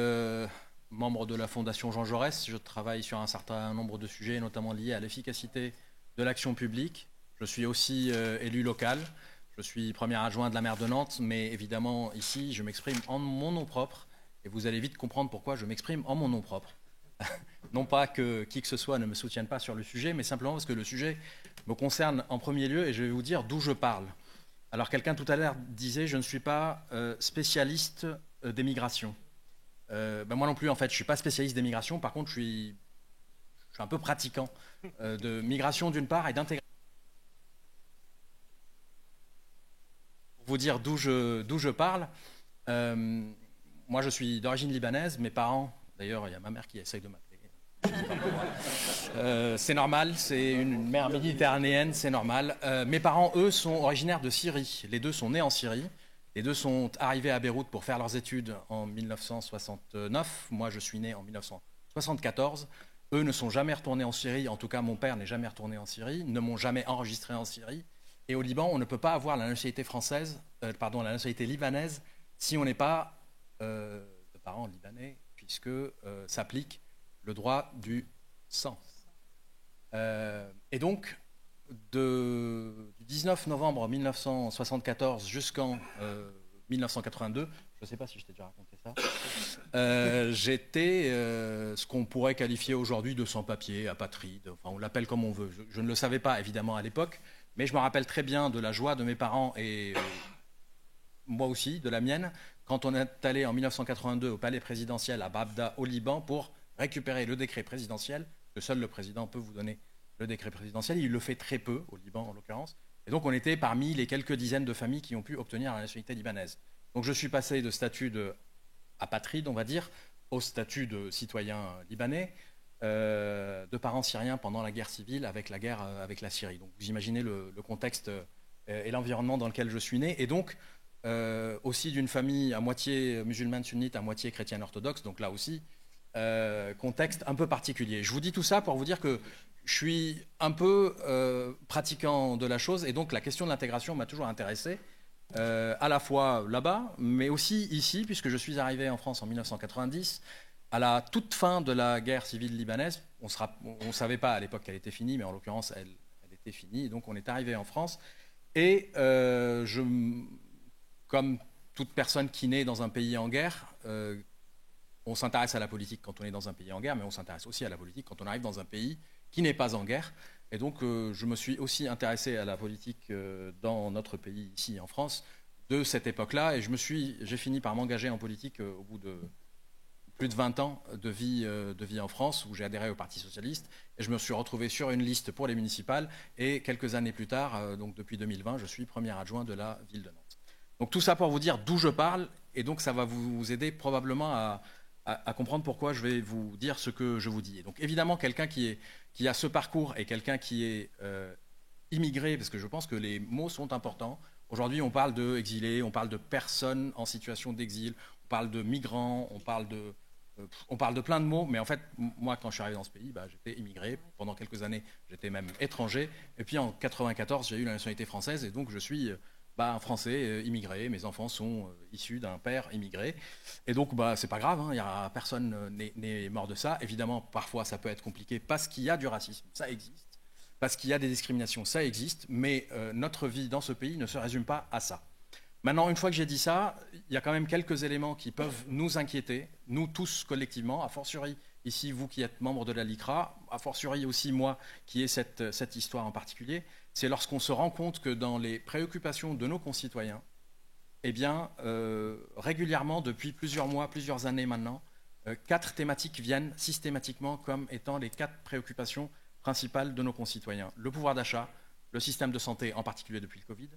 membre de la Fondation Jean Jaurès. Je travaille sur un certain nombre de sujets, notamment liés à l'efficacité de l'action publique. Je suis aussi élu local. Je suis premier adjoint de la maire de Nantes, mais évidemment, ici, je m'exprime en mon nom propre. Et vous allez vite comprendre pourquoi je m'exprime en mon nom propre. Non pas que qui que ce soit ne me soutienne pas sur le sujet, mais simplement parce que le sujet me concerne en premier lieu et je vais vous dire d'où je parle. Alors quelqu'un tout à l'heure disait je ne suis pas spécialiste des migrations. Moi non plus en fait, je ne suis pas spécialiste des migrations, par contre je suis un peu pratiquant de migration d'une part et d'intégration. Pour vous dire d'où je parle, moi je suis d'origine libanaise, mes parents... D'ailleurs, il y a ma mère qui essaye de m'appeler. C'est normal, c'est une mère méditerranéenne, c'est normal. Mes parents, eux, sont originaires de Syrie. Les deux sont nés en Syrie. Les deux sont arrivés à Beyrouth pour faire leurs études en 1969. Moi, je suis né en 1974. Eux ne sont jamais retournés en Syrie. En tout cas, mon père n'est jamais retourné en Syrie, ne m'ont jamais enregistré en Syrie. Et au Liban, on ne peut pas avoir la nationalité la nationalité libanaise si on n'est pas de parents libanais, puisque s'applique le droit du sang. Et donc, du 19 novembre 1974 jusqu'en 1982, je ne sais pas si je t'ai déjà raconté ça, j'étais ce qu'on pourrait qualifier aujourd'hui de sans-papier, apatride, enfin on l'appelle comme on veut. Je ne le savais pas évidemment à l'époque, mais je me rappelle très bien de la joie de mes parents et moi aussi, de la mienne, quand on est allé en 1982 au palais présidentiel à Babda, au Liban, pour récupérer le décret présidentiel, que seul le président peut vous donner le décret présidentiel. Il le fait très peu, au Liban en l'occurrence. Et donc on était parmi les quelques dizaines de familles qui ont pu obtenir la nationalité libanaise. Donc je suis passé de statut d'apatride, on va dire, au statut de citoyen libanais, de parents syriens pendant la guerre civile avec la guerre avec la Syrie. Donc vous imaginez le contexte et l'environnement dans lequel je suis né. Et donc aussi d'une famille à moitié musulmane sunnite, à moitié chrétienne orthodoxe, donc là aussi, contexte un peu particulier. Je vous dis tout ça pour vous dire que je suis un peu pratiquant de la chose, et donc la question de l'intégration m'a toujours intéressé, à la fois là-bas, mais aussi ici, puisque je suis arrivé en France en 1990, à la toute fin de la guerre civile libanaise. On ne savait pas à l'époque qu'elle était finie, mais en l'occurrence, elle était finie, et donc on est arrivé en France, et comme toute personne qui naît dans un pays en guerre, on s'intéresse à la politique quand on est dans un pays en guerre, mais on s'intéresse aussi à la politique quand on arrive dans un pays qui n'est pas en guerre. Et donc, je me suis aussi intéressé à la politique dans notre pays, ici en France, de cette époque-là. Et j'ai fini par m'engager en politique au bout de plus de 20 ans de vie en France, où j'ai adhéré au Parti socialiste. Et je me suis retrouvé sur une liste pour les municipales. Et quelques années plus tard, donc depuis 2020, je suis premier adjoint de la ville de Nantes. Donc tout ça pour vous dire d'où je parle, et donc ça va vous aider probablement à comprendre pourquoi je vais vous dire ce que je vous dis. Et donc évidemment, quelqu'un qui a ce parcours et quelqu'un qui est immigré, parce que je pense que les mots sont importants. Aujourd'hui, on parle d'exilés, on parle de personnes en situation d'exil, on parle de migrants, on parle de plein de mots, mais en fait, moi, quand je suis arrivé dans ce pays, j'étais immigré. Pendant quelques années, j'étais même étranger. Et puis en 1994, j'ai eu la nationalité française, et donc je suis un Français immigré, mes enfants sont issus d'un père immigré. Et donc, c'est pas grave, hein, personne n'est mort de ça. Évidemment, parfois, ça peut être compliqué parce qu'il y a du racisme, ça existe. Parce qu'il y a des discriminations, ça existe. Mais notre vie dans ce pays ne se résume pas à ça. Maintenant, une fois que j'ai dit ça, il y a quand même quelques éléments qui peuvent nous inquiéter, nous tous collectivement, a fortiori ici, vous qui êtes membre de la LICRA, a fortiori aussi moi qui ai cette histoire en particulier, c'est lorsqu'on se rend compte que dans les préoccupations de nos concitoyens, eh bien, régulièrement, depuis plusieurs mois, plusieurs années maintenant, 4 thématiques viennent systématiquement comme étant les 4 préoccupations principales de nos concitoyens. Le pouvoir d'achat, le système de santé, en particulier depuis le Covid,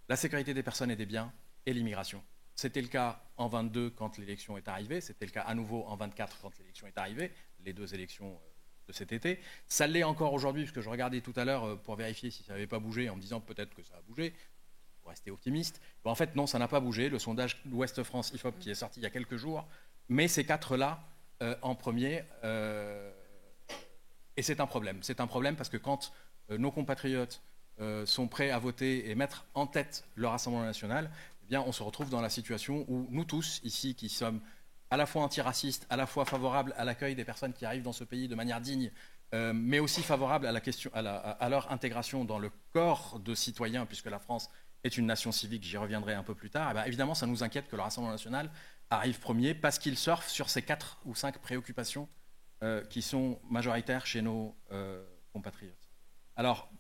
la sécurité des personnes et des biens et l'immigration. C'était le cas en 22 quand l'élection est arrivée, c'était le cas à nouveau en 24 quand l'élection est arrivée, les 2 élections de cet été. Ça l'est encore aujourd'hui, puisque je regardais tout à l'heure pour vérifier si ça n'avait pas bougé, en me disant peut-être que ça a bougé, pour rester optimiste. En fait, non, ça n'a pas bougé. Le sondage Ouest France IFOP qui est sorti il y a quelques jours met ces 4-là en premier. Et c'est un problème. C'est un problème parce que quand nos compatriotes sont prêts à voter et mettre en tête le Rassemblement national, eh bien, on se retrouve dans la situation où nous tous, ici, qui sommes à la fois antiracistes, à la fois favorables à l'accueil des personnes qui arrivent dans ce pays de manière digne, mais aussi favorables à leur intégration dans le corps de citoyens, puisque la France est une nation civique, j'y reviendrai un peu plus tard, évidemment, ça nous inquiète que le Rassemblement national arrive premier parce qu'il surfe sur ces 4 ou 5 préoccupations qui sont majoritaires chez nos compatriotes. Alors,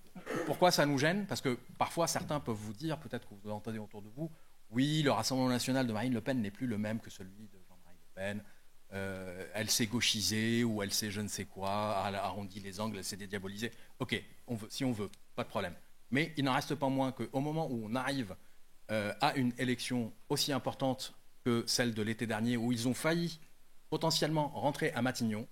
pourquoi ça nous gêne? Parce que parfois, certains peuvent vous dire, peut-être que vous entendez autour de vous, oui, le Rassemblement national de Marine Le Pen n'est plus le même que celui de Jean-Marie Le Pen. Elle s'est gauchisée ou elle s'est je ne sais quoi, elle a arrondi les angles, elle s'est dédiabolisée. Ok, si on veut, pas de problème. Mais il n'en reste pas moins qu'au moment où on arrive à une élection aussi importante que celle de l'été dernier, où ils ont failli potentiellement rentrer à Matignon,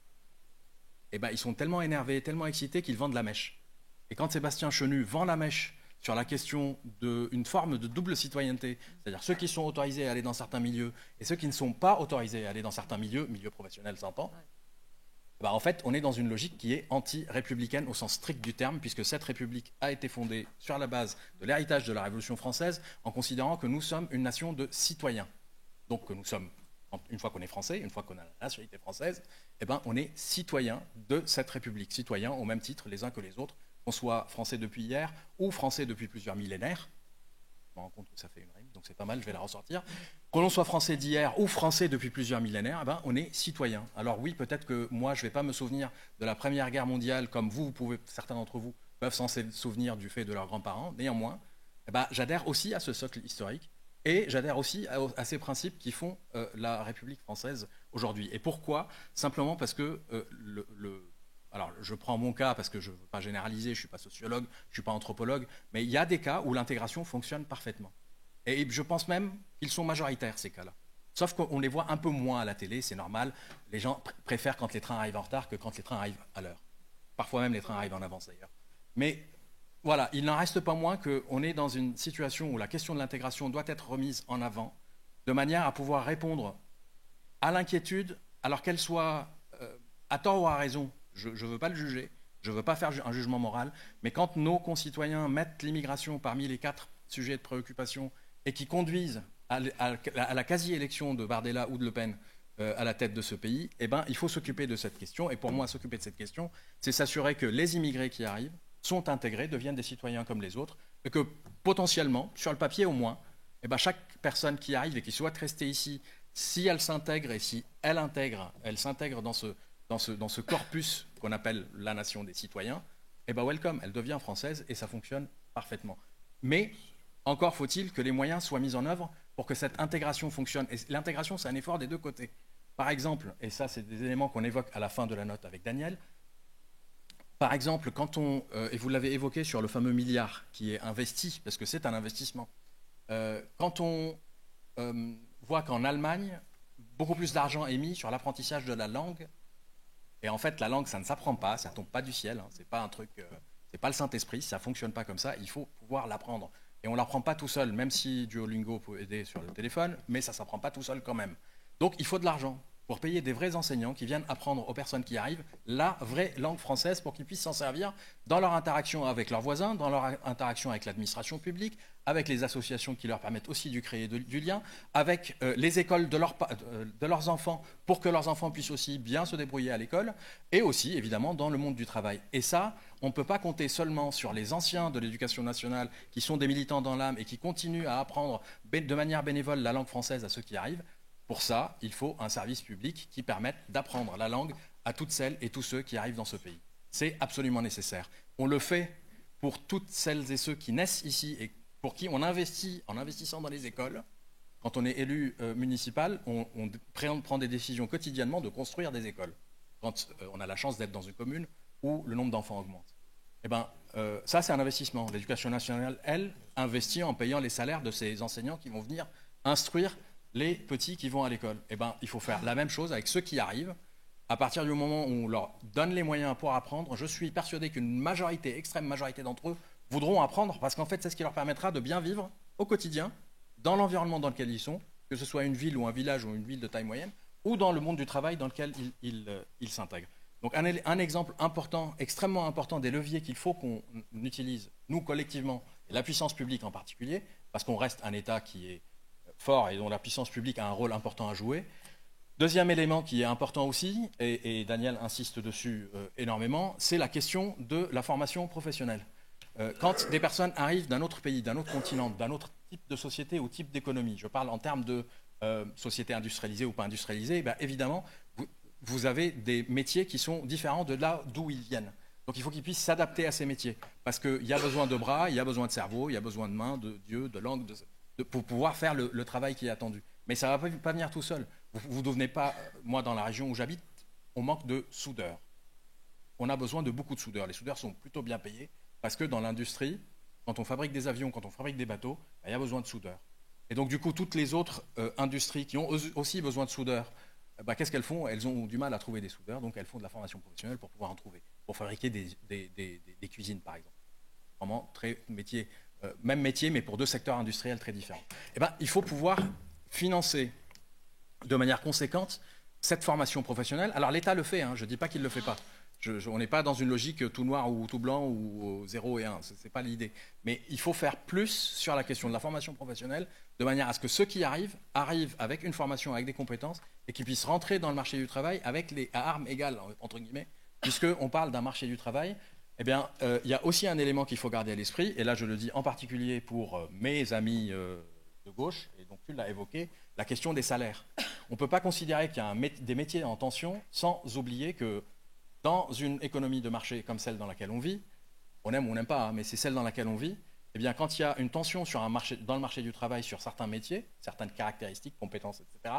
ils sont tellement énervés, tellement excités qu'ils vendent la mèche. Et quand Sébastien Chenu vend la mèche sur la question d'une forme de double citoyenneté, c'est-à-dire ceux qui sont autorisés à aller dans certains milieux et ceux qui ne sont pas autorisés à aller dans certains milieux professionnels s'entend, en fait, on est dans une logique qui est anti-républicaine au sens strict du terme, puisque cette République a été fondée sur la base de l'héritage de la Révolution française, en considérant que nous sommes une nation de citoyens. Donc que nous sommes, une fois qu'on est français, une fois qu'on a la nationalité française, on est citoyens de cette République, citoyens au même titre les uns que les autres, qu'on soit français depuis hier ou français depuis plusieurs millénaires. Je me rends compte que ça fait une rime, donc c'est pas mal, je vais la ressortir. Que l'on soit français d'hier ou français depuis plusieurs millénaires, on est citoyen. Alors oui, peut-être que moi, je ne vais pas me souvenir de la Première Guerre mondiale comme certains d'entre vous peuvent s'en souvenir du fait de leurs grands-parents. Néanmoins, j'adhère aussi à ce socle historique et j'adhère aussi à ces principes qui font la République française aujourd'hui. Et pourquoi? Simplement parce que alors, je prends mon cas parce que je ne veux pas généraliser, je ne suis pas sociologue, je ne suis pas anthropologue, mais il y a des cas où l'intégration fonctionne parfaitement. Et je pense même qu'ils sont majoritaires, ces cas-là. Sauf qu'on les voit un peu moins à la télé, c'est normal. Les gens préfèrent quand les trains arrivent en retard que quand les trains arrivent à l'heure. Parfois même les trains arrivent en avance d'ailleurs. Mais voilà, il n'en reste pas moins qu'on est dans une situation où la question de l'intégration doit être remise en avant, de manière à pouvoir répondre à l'inquiétude, alors qu'elle soit à tort ou à raison. Je ne veux pas le juger, je ne veux pas faire un jugement moral, mais quand nos concitoyens mettent l'immigration parmi les 4 sujets de préoccupation et qui conduisent à la quasi-élection de Bardella ou de Le Pen à la tête de ce pays, il faut s'occuper de cette question. Et pour moi, s'occuper de cette question, c'est s'assurer que les immigrés qui arrivent sont intégrés, deviennent des citoyens comme les autres, et que potentiellement, sur le papier au moins, chaque personne qui arrive et qui souhaite rester ici, si elle s'intègre et si elle s'intègre dans ce corpus qu'on appelle la nation des citoyens, welcome, elle devient française et ça fonctionne parfaitement. Mais encore faut-il que les moyens soient mis en œuvre pour que cette intégration fonctionne. Et l'intégration, c'est un effort des 2 côtés. Par exemple, et ça c'est des éléments qu'on évoque à la fin de la note avec Daniel, par exemple, quand et vous l'avez évoqué sur le fameux milliard qui est investi, parce que c'est un investissement, quand on voit qu'en Allemagne, beaucoup plus d'argent est mis sur l'apprentissage de la langue. Et en fait, la langue, ça ne s'apprend pas, ça ne tombe pas du ciel. C'est pas un truc, c'est pas le Saint-Esprit, ça ne fonctionne pas comme ça. Il faut pouvoir l'apprendre. Et on ne l'apprend pas tout seul, même si Duolingo peut aider sur le téléphone, mais ça ne s'apprend pas tout seul quand même. Donc, il faut de l'argent. pour payer des vrais enseignants qui viennent apprendre aux personnes qui arrivent la vraie langue française pour qu'ils puissent s'en servir dans leur interaction avec leurs voisins, dans leur interaction avec l'administration publique, avec les associations qui leur permettent aussi de créer du lien, avec les écoles de leurs enfants pour que leurs enfants puissent aussi bien se débrouiller à l'école, et aussi évidemment dans le monde du travail. Et ça, on ne peut pas compter seulement sur les anciens de l'éducation nationale qui sont des militants dans l'âme et qui continuent à apprendre de manière bénévole la langue française à ceux qui arrivent. Pour ça, il faut un service public qui permette d'apprendre la langue à toutes celles et tous ceux qui arrivent dans ce pays. C'est absolument nécessaire. On le fait pour toutes celles et ceux qui naissent ici et pour qui on investit en investissant dans les écoles. Quand on est élu municipal, on prend des décisions quotidiennement de construire des écoles. Quand on a la chance d'être dans une commune où le nombre d'enfants augmente. Eh ben, ça, c'est un investissement. L'éducation nationale, elle, investit en payant les salaires de ces enseignants qui vont venir instruire les petits qui vont à l'école. Eh ben, il faut faire la même chose avec ceux qui arrivent. À partir du moment où on leur donne les moyens pour apprendre, je suis persuadé qu'une majorité, extrême majorité d'entre eux, voudront apprendre parce qu'en fait, c'est ce qui leur permettra de bien vivre au quotidien, dans l'environnement dans lequel ils sont, que ce soit une ville ou un village ou une ville de taille moyenne, ou dans le monde du travail dans lequel ils s'intègrent. Donc un exemple important, extrêmement important des leviers qu'il faut qu'on utilise, nous collectivement, et la puissance publique en particulier, parce qu'on reste un État qui est fort et dont la puissance publique a un rôle important à jouer. Deuxième élément qui est important aussi, et Daniel insiste dessus énormément, c'est la question de la formation professionnelle. Quand des personnes arrivent d'un autre pays, d'un autre continent, d'un autre type de société ou type d'économie, je parle en termes de société industrialisée ou pas industrialisée, ben évidemment, vous avez des métiers qui sont différents de là d'où ils viennent. Donc il faut qu'ils puissent s'adapter à ces métiers, parce qu'il y a besoin de bras, il y a besoin de cerveau, il y a besoin de mains, d'yeux, de langue, pour pouvoir faire le travail qui est attendu. Mais ça ne va pas venir tout seul. Vous ne devenez pas, moi dans la région où j'habite, on manque de soudeurs. On a besoin de beaucoup de soudeurs. Les soudeurs sont plutôt bien payés, parce que dans l'industrie, quand on fabrique des avions, quand on fabrique des bateaux, il y a besoin de soudeurs. Et donc du coup, toutes les autres industries qui ont aussi besoin de soudeurs, qu'est-ce qu'elles font? Elles ont du mal à trouver des soudeurs, donc elles font de la formation professionnelle pour pouvoir en trouver, pour fabriquer des cuisines par exemple. Vraiment très métier, même métier, mais pour deux secteurs industriels très différents. Il faut pouvoir financer de manière conséquente cette formation professionnelle. Alors l'État le fait, je ne dis pas qu'il ne le fait pas. On n'est pas dans une logique tout noir ou tout blanc ou 0 et 1, ce n'est pas l'idée. Mais il faut faire plus sur la question de la formation professionnelle, de manière à ce que ceux qui arrivent avec une formation, avec des compétences, et qu'ils puissent rentrer dans le marché du travail à armes égales, entre guillemets, puisqu'on parle d'un marché du travail. Il y a aussi un élément qu'il faut garder à l'esprit, et là je le dis en particulier pour mes amis de gauche, et donc tu l'as évoqué, la question des salaires. On ne peut pas considérer qu'il y a des métiers en tension sans oublier que dans une économie de marché comme celle dans laquelle on vit, on aime ou on n'aime pas, mais c'est celle dans laquelle on vit, quand il y a une tension dans le marché du travail sur certains métiers, certaines caractéristiques, compétences, etc.,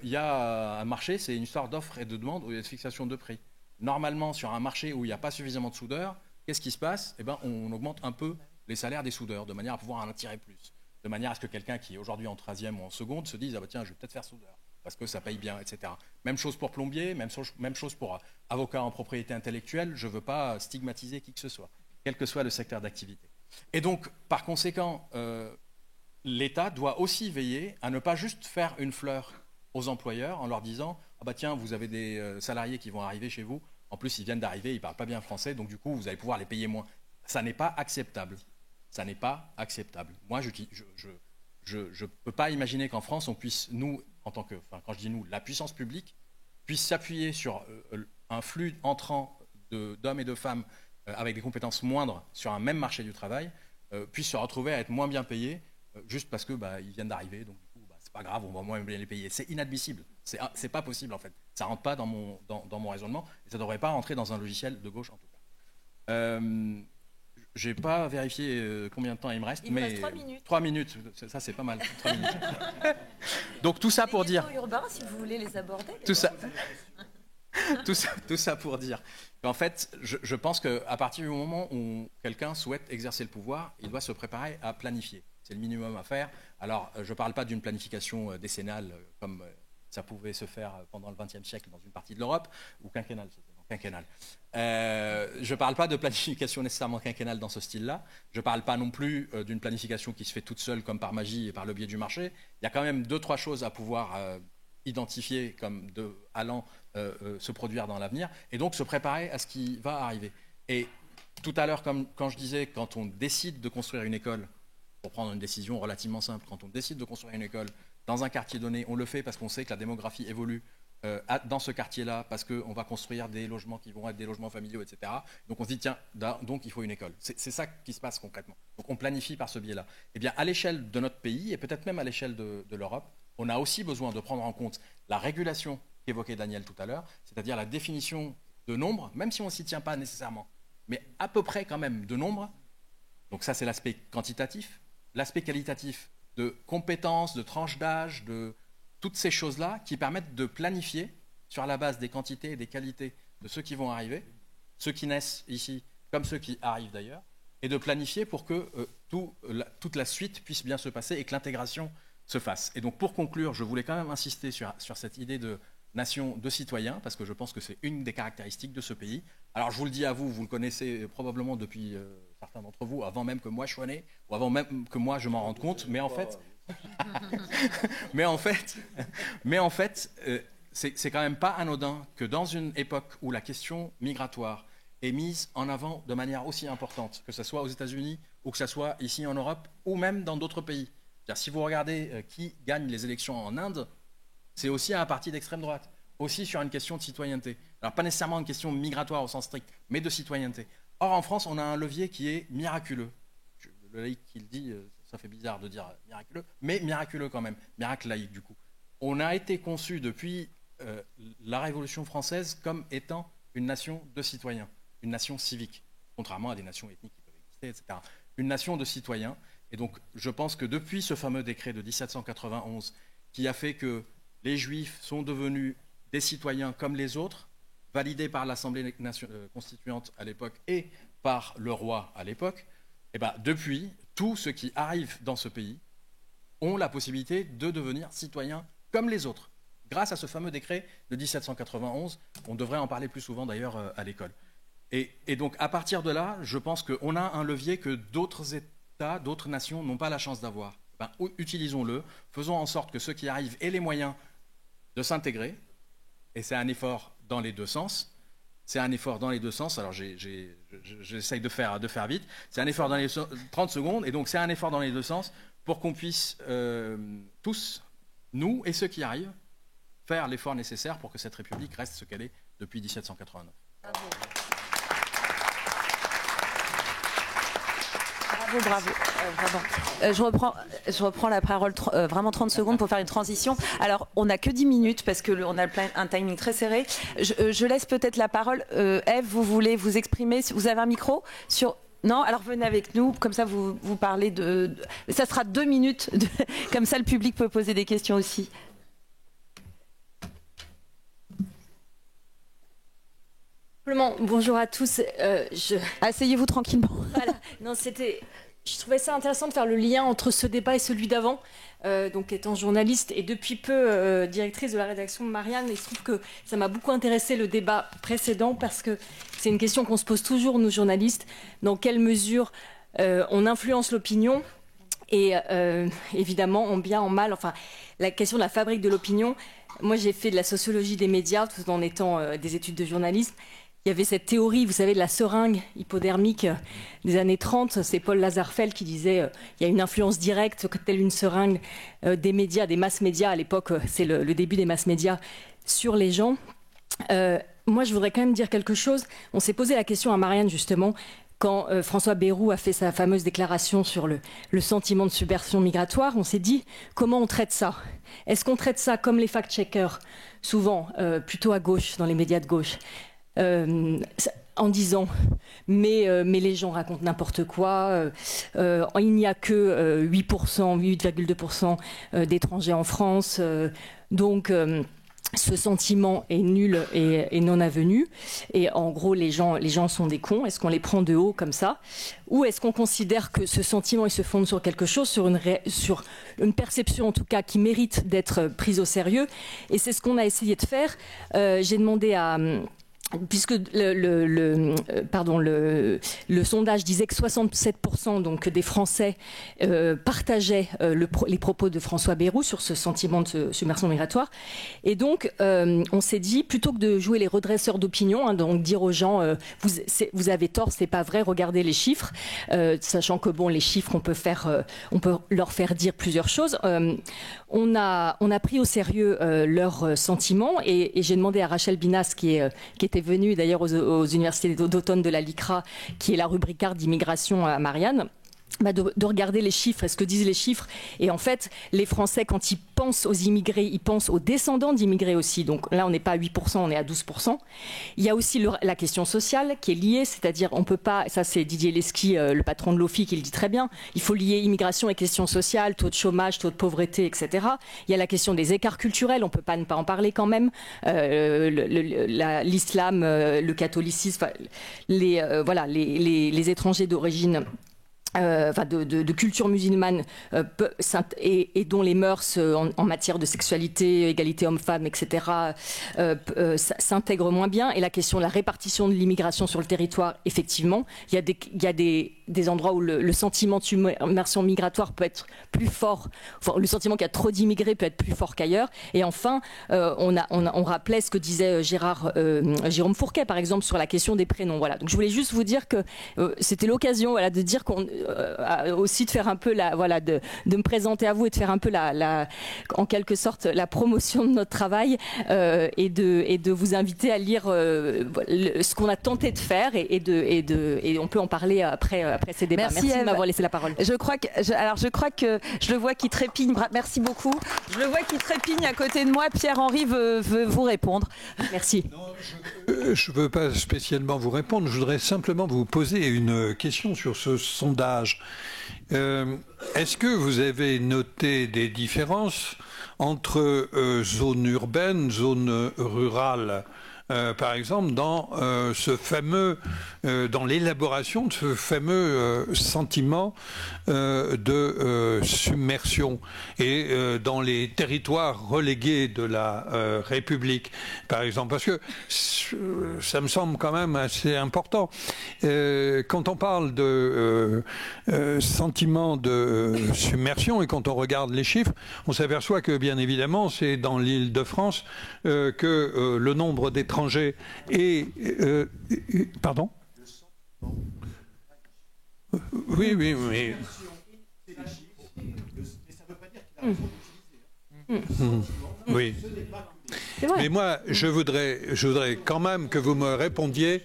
il y a un marché, c'est une histoire d'offre et de demande ou de fixation de prix. Normalement, sur un marché où il n'y a pas suffisamment de soudeurs, qu'est-ce qui se passe? On augmente un peu les salaires des soudeurs, de manière à pouvoir en attirer plus. De manière à ce que quelqu'un qui est aujourd'hui en 13e ou en seconde se dise « tiens, je vais peut-être faire soudeur ». Parce que ça paye bien, etc. Même chose pour plombier, même chose pour avocat en propriété intellectuelle. Je ne veux pas stigmatiser qui que ce soit, quel que soit le secteur d'activité. Et donc, par conséquent, l'État doit aussi veiller à ne pas juste faire une fleur aux employeurs en leur disant « tiens, vous avez des salariés qui vont arriver chez vous, en plus ils viennent d'arriver, ils ne parlent pas bien français, donc du coup, vous allez pouvoir les payer moins. » Ça n'est pas acceptable. Ça n'est pas acceptable. Moi, je ne peux pas imaginer qu'en France, on puisse, nous, quand je dis nous, la puissance publique, puisse s'appuyer sur un flux entrant d'hommes et de femmes avec des compétences moindres sur un même marché du travail, puisse se retrouver à être moins bien payés juste parce que ils viennent d'arriver, donc du coup, c'est pas grave, on va moins bien les payer. C'est inadmissible. C'est pas possible en fait. Ça rentre pas dans mon raisonnement et ça devrait pas rentrer dans un logiciel de gauche en tout cas. Je n'ai pas vérifié combien de temps il me reste, mais... Il me reste 3 minutes. 3 minutes, ça c'est pas mal. 3 minutes. Donc tout ça pour dire... urbains, si vous voulez les aborder. Tout ça pour dire qu'en fait, je pense qu'à partir du moment où quelqu'un souhaite exercer le pouvoir, il doit se préparer à planifier. C'est le minimum à faire. Alors, je ne parle pas d'une planification décennale comme ça pouvait se faire pendant le XXe siècle dans une partie de l'Europe, ou quinquennale. Je ne parle pas de planification nécessairement quinquennale dans ce style-là. Je ne parle pas non plus d'une planification qui se fait toute seule comme par magie et par le biais du marché. Il y a quand même 2-3 choses à pouvoir identifiés comme allant se produire dans l'avenir, et donc se préparer à ce qui va arriver. Et tout à l'heure, quand je disais, quand on décide de construire une école, pour prendre une décision relativement simple, quand on décide de construire une école dans un quartier donné, on le fait parce qu'on sait que la démographie évolue dans ce quartier-là, parce qu'on va construire des logements qui vont être des logements familiaux, etc. Donc on se dit, tiens, donc il faut une école. C'est ça qui se passe concrètement. Donc on planifie par ce biais-là. Eh bien, à l'échelle de notre pays, et peut-être même à l'échelle de l'Europe, on a aussi besoin de prendre en compte la régulation qu'évoquait Daniel tout à l'heure, c'est-à-dire la définition de nombre, même si on ne s'y tient pas nécessairement, mais à peu près quand même de nombre. Donc ça, c'est l'aspect quantitatif. L'aspect qualitatif de compétences, de tranches d'âge, de toutes ces choses-là qui permettent de planifier sur la base des quantités et des qualités de ceux qui vont arriver, ceux qui naissent ici comme ceux qui arrivent d'ailleurs, et de planifier pour que toute la suite puisse bien se passer et que l'intégration se fasse. Et donc pour conclure, je voulais quand même insister sur cette idée de nation de citoyens, parce que je pense que c'est une des caractéristiques de ce pays. Alors je vous le dis à vous, vous le connaissez probablement depuis certains d'entre vous, avant même que moi je sois né, ou avant même que moi je m'en rende compte, mais en fait... mais en fait, c'est quand même pas anodin que dans une époque où la question migratoire est mise en avant de manière aussi importante, que ce soit aux États-Unis ou que ce soit ici en Europe ou même dans d'autres pays. Si vous regardez qui gagne les élections en Inde, c'est aussi un parti d'extrême droite, aussi sur une question de citoyenneté. Alors pas nécessairement une question migratoire au sens strict, mais de citoyenneté. Or en France, on a un levier qui est miraculeux. Le laïc qui le dit, ça fait bizarre de dire miraculeux, mais miraculeux quand même, miracle laïque du coup. On a été conçu depuis la Révolution française comme étant une nation de citoyens, une nation civique, contrairement à des nations ethniques qui peuvent exister, etc. Une nation de citoyens. Et donc je pense que depuis ce fameux décret de 1791 qui a fait que les Juifs sont devenus des citoyens comme les autres, validés par l'Assemblée constituante à l'époque et par le roi à l'époque, et ben depuis, tous ceux qui arrivent dans ce pays ont la possibilité de devenir citoyens comme les autres. Grâce à ce fameux décret de 1791, on devrait en parler plus souvent d'ailleurs à l'école. Et donc à partir de là, je pense qu'on a un levier que d'autres États, d'autres nations n'ont pas la chance d'avoir. Ben, utilisons-le, faisons en sorte que ceux qui arrivent aient les moyens de s'intégrer, et c'est un effort dans les deux sens. C'est un effort dans les deux sens, alors j'essaye de faire vite, c'est un effort dans les 30 secondes, et donc c'est un effort dans les deux sens pour qu'on puisse tous, nous et ceux qui arrivent, faire l'effort nécessaire pour que cette République reste ce qu'elle est depuis 1789. Bravo. Bravo. Je reprends la parole vraiment 30 secondes pour faire une transition. Alors, on n'a que 10 minutes parce qu'on a un timing très serré. Je laisse peut-être la parole. Ève, vous voulez vous exprimer? Vous avez un micro sur... Non, alors venez avec nous, comme ça vous parlez de... Ça sera 2 minutes, comme ça le public peut poser des questions aussi. Bonjour à tous. Asseyez-vous tranquillement. Voilà. Non, je trouvais ça intéressant de faire le lien entre ce débat et celui d'avant. Donc, étant journaliste et depuis peu directrice de la rédaction de Marianne, il se trouve que ça m'a beaucoup intéressé le débat précédent parce que c'est une question qu'on se pose toujours, nous journalistes. Dans quelle mesure on influence l'opinion et évidemment, en bien, en mal. Enfin, la question de la fabrique de l'opinion. Moi, j'ai fait de la sociologie des médias tout en étant des études de journalisme. Il y avait cette théorie, vous savez, de la seringue hypodermique des années 30. C'est Paul Lazarsfeld qui disait il y a une influence directe, telle une seringue des médias, des masses médias. À l'époque, c'est le début des masses médias sur les gens. Moi, je voudrais quand même dire quelque chose. On s'est posé la question à Marianne, justement, quand François Bayrou a fait sa fameuse déclaration sur le sentiment de subversion migratoire. On s'est dit, comment on traite ça? Est-ce qu'on traite ça comme les fact-checkers, souvent plutôt à gauche, dans les médias de gauche, en disant mais les gens racontent n'importe quoi, il n'y a que 8,2% d'étrangers en France, donc ce sentiment est nul et non avenu, et en gros les gens sont des cons. Est-ce qu'on les prend de haut comme ça, ou est-ce qu'on considère que ce sentiment il se fonde sur quelque chose, sur une perception en tout cas qui mérite d'être prise au sérieux? Et c'est ce qu'on a essayé de faire. J'ai demandé à puisque le sondage disait que 67% donc, des Français partageaient les propos de François Bayrou sur ce sentiment de submersion migratoire. Et donc, on s'est dit, plutôt que de jouer les redresseurs d'opinion, hein, donc dire aux gens, vous avez tort, c'est pas vrai, regardez les chiffres, sachant que bon, les chiffres, on peut leur faire dire plusieurs choses. On a pris au sérieux leurs sentiments et j'ai demandé à Rachel Binas, qui était venue d'ailleurs aux universités d'automne de la LICRA, qui est la rubricaire d'immigration à Marianne, de regarder les chiffres et ce que disent les chiffres. Et en fait, les Français, quand ils pensent aux immigrés, ils pensent aux descendants d'immigrés aussi. Donc là, on n'est pas à 8%, on est à 12%. Il y a aussi la question sociale qui est liée, c'est-à-dire on peut pas, ça c'est Didier Lesky, le patron de l'OFI, qui le dit très bien, il faut lier immigration et questions sociales, taux de chômage, taux de pauvreté, etc. Il y a la question des écarts culturels, on peut pas ne pas en parler quand même. L'islam, le catholicisme, les étrangers d'origine de culture musulmane et dont les mœurs en matière de sexualité, égalité homme-femme, etc. S'intègrent moins bien. Et la question de la répartition de l'immigration sur le territoire, effectivement, il y a des endroits où le sentiment de submersion migratoire peut être plus fort, enfin, le sentiment qu'il y a trop d'immigrés peut être plus fort qu'ailleurs. Et enfin, on rappelait ce que disait Jérôme Fourquet, par exemple, sur la question des prénoms. Voilà. Donc je voulais juste vous dire que c'était l'occasion de dire qu'on aussi de faire un peu de me présenter à vous et de faire un peu en quelque sorte la promotion de notre travail et de vous inviter à lire ce qu'on a tenté de faire et on peut en parler après ces débats. Merci de m'avoir laissé la parole. Je crois que je le vois qui trépigne. Merci beaucoup. Je le vois qui trépigne à côté de moi. Pierre-Henri veut vous répondre. Merci. Je ne veux pas spécialement vous répondre. Je voudrais simplement vous poser une question sur ce sondage. Est-ce que vous avez noté des différences entre zones urbaines, zones rurales, par exemple, dans dans l'élaboration de ce fameux sentiment de submersion et dans les territoires relégués de la République, par exemple, parce que ça me semble quand même assez important. Quand on parle de sentiment de submersion et quand on regarde les chiffres, on s'aperçoit que, bien évidemment, c'est dans l'Île-de-France que le nombre d'étrangers est... pardon ? Oui, mais... Oui. Mais moi, je voudrais quand même que vous me répondiez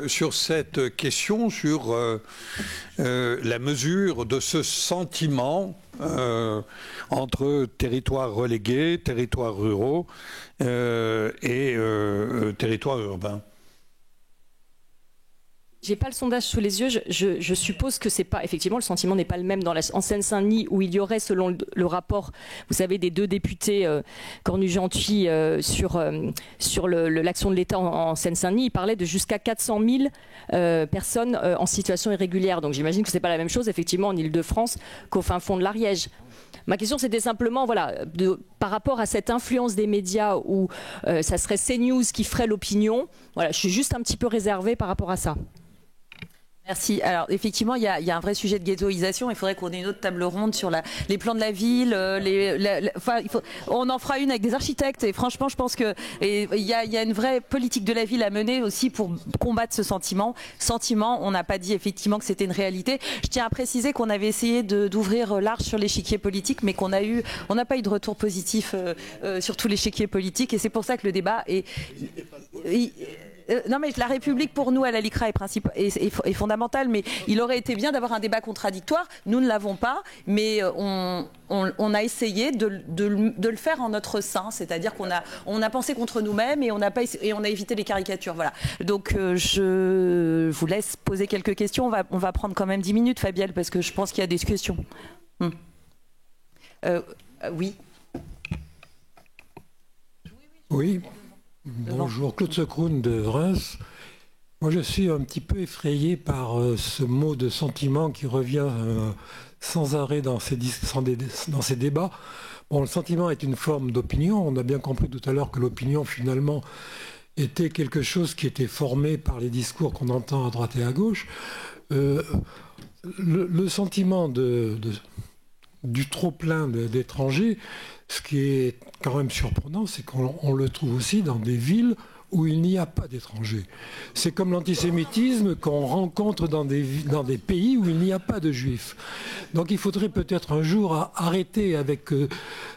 sur cette question, sur la mesure de ce sentiment entre territoires relégués, territoires ruraux et territoires urbains. J'ai pas le sondage sous les yeux. Je suppose que c'est pas, effectivement, le sentiment n'est pas le même en Seine-Saint-Denis, où il y aurait, selon le rapport, vous savez, des deux députés Cornu-Gentil sur l'action de l'État en Seine-Saint-Denis. Il parlait de jusqu'à 400 000 personnes en situation irrégulière. Donc j'imagine que c'est pas la même chose, effectivement, en Île-de-France qu'au fin fond de l'Ariège. Ma question, c'était simplement, par rapport à cette influence des médias où ça serait CNews qui ferait l'opinion. Voilà, je suis juste un petit peu réservée par rapport à ça. Merci. Alors effectivement, il y a un vrai sujet de ghettoisation. Il faudrait qu'on ait une autre table ronde sur les plans de la ville. On en fera une avec des architectes. Et franchement, je pense que il y a une vraie politique de la ville à mener aussi pour combattre ce sentiment. On n'a pas dit effectivement que c'était une réalité. Je tiens à préciser qu'on avait essayé d'ouvrir large sur l'échiquier politique, mais on n'a pas eu de retour positif sur tout l'échiquier politique. Et c'est pour ça que le débat est... non mais la République pour nous à la LICRA est fondamentale, mais il aurait été bien d'avoir un débat contradictoire. Nous ne l'avons pas, mais on a essayé de le faire en notre sein, c'est-à-dire qu'on a pensé contre nous-mêmes et on a évité les caricatures. Voilà. Donc je vous laisse poser quelques questions. On va prendre quand même 10 minutes, Fabienne, parce que je pense qu'il y a des questions. Oui. Oui. Bonjour, Claude Secroun de Reims. Moi, je suis un petit peu effrayé par ce mot de sentiment qui revient sans arrêt dans ces débats. Bon, le sentiment est une forme d'opinion. On a bien compris tout à l'heure que l'opinion, finalement, était quelque chose qui était formé par les discours qu'on entend à droite et à gauche. Le sentiment du trop-plein d'étrangers, ce qui est quand même surprenant, c'est qu'on le trouve aussi dans des villes où il n'y a pas d'étrangers. C'est comme l'antisémitisme qu'on rencontre dans des pays où il n'y a pas de juifs. Donc il faudrait peut-être un jour arrêter avec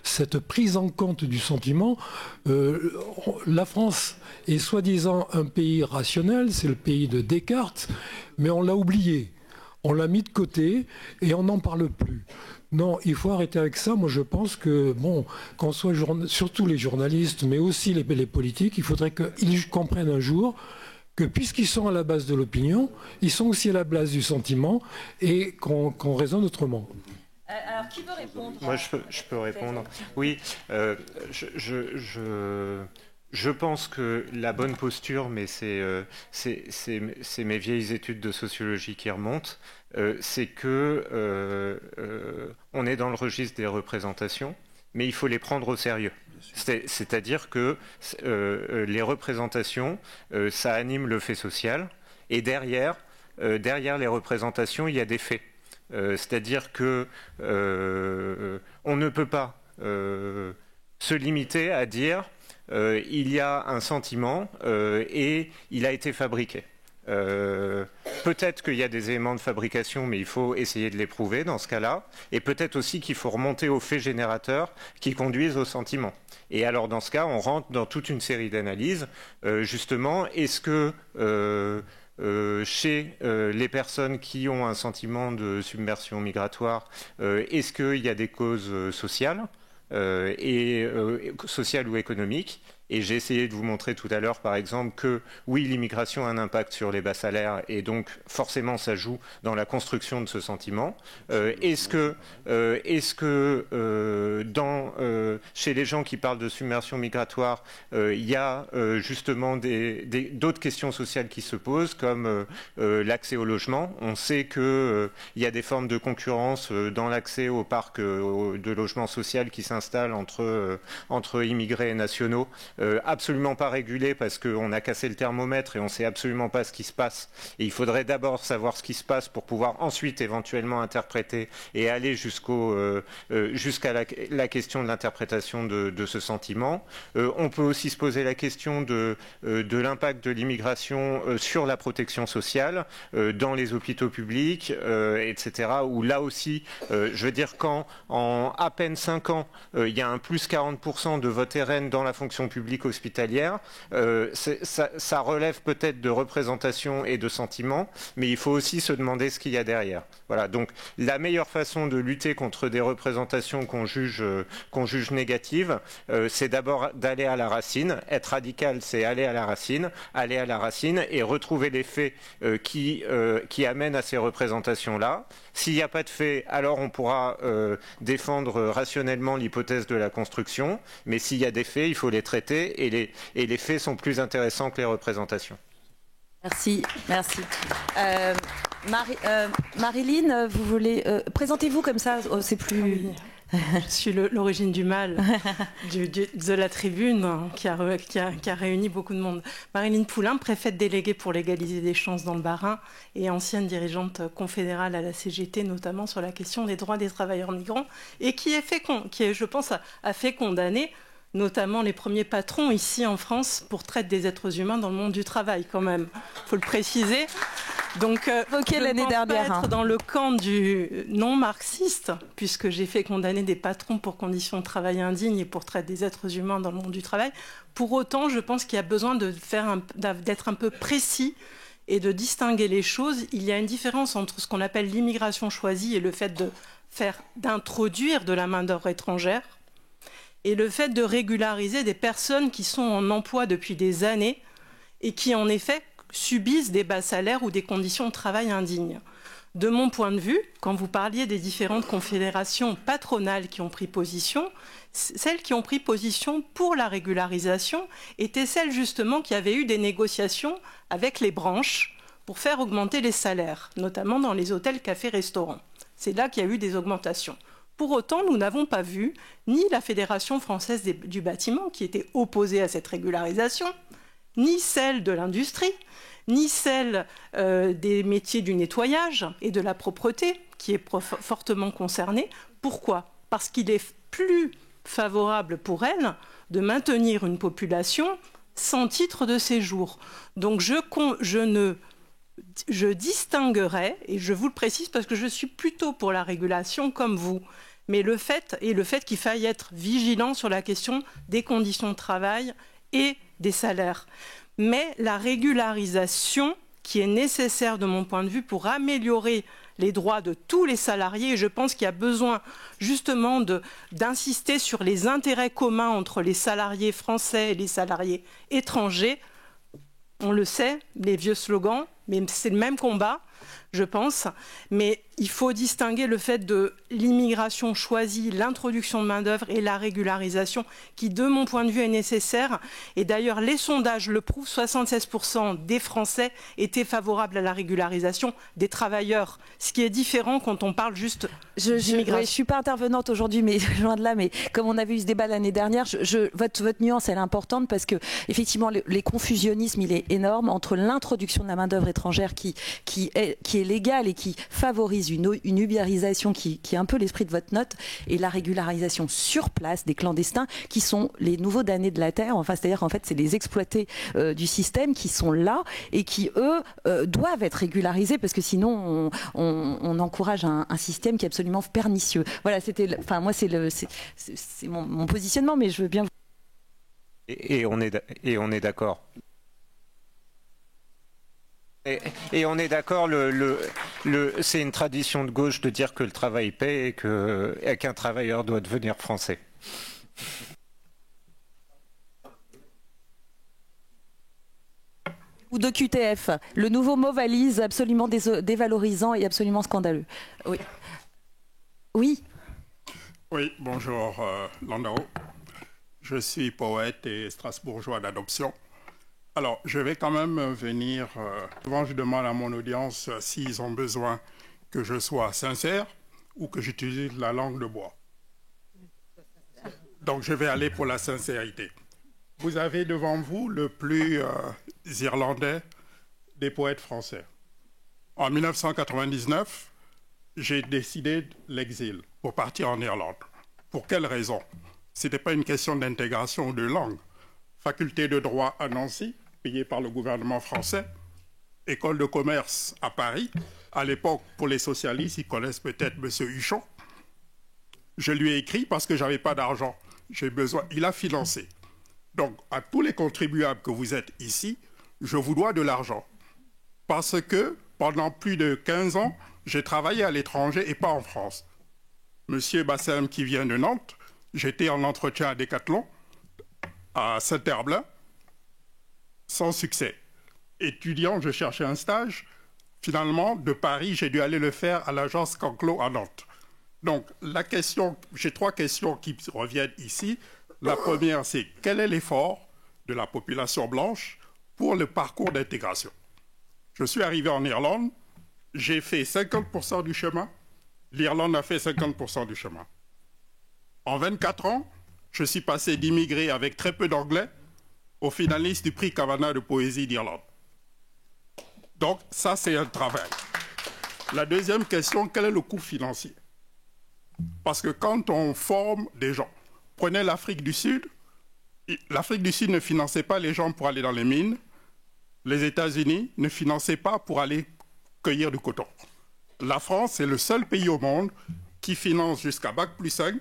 cette prise en compte du sentiment. La France est soi-disant un pays rationnel, c'est le pays de Descartes, mais on l'a oublié. On l'a mis de côté et on n'en parle plus. Non, il faut arrêter avec ça. Moi, je pense que, qu'on soit surtout les journalistes, mais aussi les politiques, il faudrait qu'ils comprennent un jour que puisqu'ils sont à la base de l'opinion, ils sont aussi à la base du sentiment et qu'on raisonne autrement. Alors, qui veut répondre? Moi, je peux répondre. Oui, je pense que la bonne posture, mais c'est mes vieilles études de sociologie qui remontent, c'est que on est dans le registre des représentations, mais il faut les prendre au sérieux. C'est-à-dire que les représentations, ça anime le fait social, et derrière les représentations, il y a des faits. C'est-à-dire que on ne peut pas se limiter à dire il y a un sentiment et il a été fabriqué. Peut-être qu'il y a des éléments de fabrication, mais il faut essayer de les prouver dans ce cas-là. Et peut-être aussi qu'il faut remonter aux faits générateurs qui conduisent au sentiment. Et alors dans ce cas, on rentre dans toute une série d'analyses. Justement, est-ce que chez les personnes qui ont un sentiment de submersion migratoire, est-ce qu'il y a des causes sociales sociales ou économiques? Et j'ai essayé de vous montrer tout à l'heure, par exemple, que oui, l'immigration a un impact sur les bas salaires et donc forcément ça joue dans la construction de ce sentiment. Est-ce que chez les gens qui parlent de submersion migratoire, il y a justement d'autres questions sociales qui se posent, comme l'accès au logement. On sait qu'il y a des formes de concurrence dans l'accès au parc de logement social qui s'installent entre immigrés et nationaux. Absolument pas régulé parce qu'on a cassé le thermomètre et on ne sait absolument pas ce qui se passe. Et il faudrait d'abord savoir ce qui se passe pour pouvoir ensuite éventuellement interpréter et aller jusqu'à la question de l'interprétation de ce sentiment. On peut aussi se poser la question de l'impact de l'immigration sur la protection sociale, dans les hôpitaux publics, etc. Où là aussi, je veux dire, quand en à peine 5 ans, il y a un plus 40% de vote RN dans la fonction publique hospitalière, ça relève peut-être de représentation et de sentiments, mais il faut aussi se demander ce qu'il y a derrière. Voilà, donc la meilleure façon de lutter contre des représentations qu'on juge négatives, c'est d'abord d'aller à la racine. Être radical, c'est aller à la racine et retrouver les faits qui amènent à ces représentations-là. S'il n'y a pas de faits, alors on pourra défendre rationnellement l'hypothèse de la construction, mais s'il y a des faits, il faut les traiter et les faits sont plus intéressants que les représentations. Merci. Marilyn, vous voulez... présentez-vous comme ça, c'est plus... Oui. Je suis l'origine du mal de la tribune qui a réuni beaucoup de monde. Marilyn Poulain, préfète déléguée pour l'égalité des chances dans le Bas-Rhin et ancienne dirigeante confédérale à la CGT, notamment sur la question des droits des travailleurs migrants, et qui je pense, a fait condamner notamment les premiers patrons ici en France pour traite des êtres humains dans le monde du travail quand même. Il faut le préciser. Donc, je ne pense pas être dans le camp du non-marxiste, puisque j'ai fait condamner des patrons pour conditions de travail indignes et pour traite des êtres humains dans le monde du travail. Pour autant, je pense qu'il y a besoin d'être un peu précis et de distinguer les choses. Il y a une différence entre ce qu'on appelle l'immigration choisie et le fait d'introduire de la main-d'œuvre étrangère, et le fait de régulariser des personnes qui sont en emploi depuis des années et qui, en effet, subissent des bas salaires ou des conditions de travail indignes. De mon point de vue, quand vous parliez des différentes confédérations patronales qui ont pris position, celles qui ont pris position pour la régularisation étaient celles justement qui avaient eu des négociations avec les branches pour faire augmenter les salaires, notamment dans les hôtels, cafés, restaurants. C'est là qu'il y a eu des augmentations. Pour autant, nous n'avons pas vu ni la Fédération française du bâtiment, qui était opposée à cette régularisation, ni celle de l'industrie, ni celle des métiers du nettoyage et de la propreté, qui est fortement concernée. Pourquoi ? Parce qu'il est plus favorable pour elles de maintenir une population sans titre de séjour. Donc je distinguerais, et je vous le précise parce que je suis plutôt pour la régulation comme vous, mais le fait qu'il faille être vigilant sur la question des conditions de travail et des salaires. Mais la régularisation qui est nécessaire de mon point de vue pour améliorer les droits de tous les salariés, et je pense qu'il y a besoin justement d'insister sur les intérêts communs entre les salariés français et les salariés étrangers. On le sait, les vieux slogans, mais c'est le même combat, je pense. Mais il faut distinguer le fait de l'immigration choisie, l'introduction de main-d'œuvre et la régularisation, qui, de mon point de vue, est nécessaire. Et d'ailleurs, les sondages le prouvent, 76% des Français étaient favorables à la régularisation des travailleurs, ce qui est différent quand on parle juste d'immigration. Je ne suis pas intervenante aujourd'hui, mais loin de là, mais comme on avait eu ce débat l'année dernière, votre nuance, elle est importante parce que, effectivement, les confusionnismes, il est énorme entre l'introduction de la main-d'œuvre étrangère qui est légale et qui favorise une ubérisation qui est un peu l'esprit de votre note, et la régularisation sur place des clandestins qui sont les nouveaux damnés de la terre. Enfin, c'est-à-dire qu'en fait, c'est les exploités du système qui sont là et qui, eux, doivent être régularisés parce que sinon, on encourage un système qui est absolument pernicieux. Voilà, moi, c'est mon positionnement, mais je veux bien... Et on est d'accord. Et on est d'accord, c'est une tradition de gauche de dire que le travail paie et qu'un travailleur doit devenir français. Ou de QTF, le nouveau mot valise absolument dévalorisant et absolument scandaleux. Oui. Oui. Oui, bonjour Landau. Je suis poète et strasbourgeois d'adoption. Alors, je vais quand même venir, souvent je demande à mon audience s'ils ont besoin que je sois sincère ou que j'utilise la langue de bois. Donc, je vais aller pour la sincérité. Vous avez devant vous le plus irlandais des poètes français. En 1999, j'ai décidé de l'exil pour partir en Irlande. Pour quelle raison ? Ce n'était pas une question d'intégration ou de langue. Faculté de droit à Nancy, payée par le gouvernement français. École de commerce à Paris. À l'époque, pour les socialistes, ils connaissent peut-être M. Huchon. Je lui ai écrit parce que je n'avais pas d'argent. J'ai besoin. Il a financé. Donc, à tous les contribuables que vous êtes ici, je vous dois de l'argent. Parce que pendant plus de 15 ans, j'ai travaillé à l'étranger et pas en France. Monsieur Bassem, qui vient de Nantes, j'étais en entretien à Decathlon, à Saint-Herblain, sans succès. Étudiant, je cherchais un stage. Finalement, de Paris, j'ai dû aller le faire à l'agence Canclo à Nantes. Donc, j'ai 3 questions qui reviennent ici. La première, c'est quel est l'effort de la population blanche pour le parcours d'intégration ? Je suis arrivé en Irlande, j'ai fait 50% du chemin. L'Irlande a fait 50% du chemin. En 24 ans, je suis passé d'immigré avec très peu d'anglais au finaliste du prix Kavanagh de poésie d'Irlande. Donc, ça, c'est un travail. La deuxième question, quel est le coût financier ? Parce que quand on forme des gens, prenez l'Afrique du Sud ne finançait pas les gens pour aller dans les mines, les États-Unis ne finançaient pas pour aller cueillir du coton. La France est le seul pays au monde qui finance jusqu'à Bac+5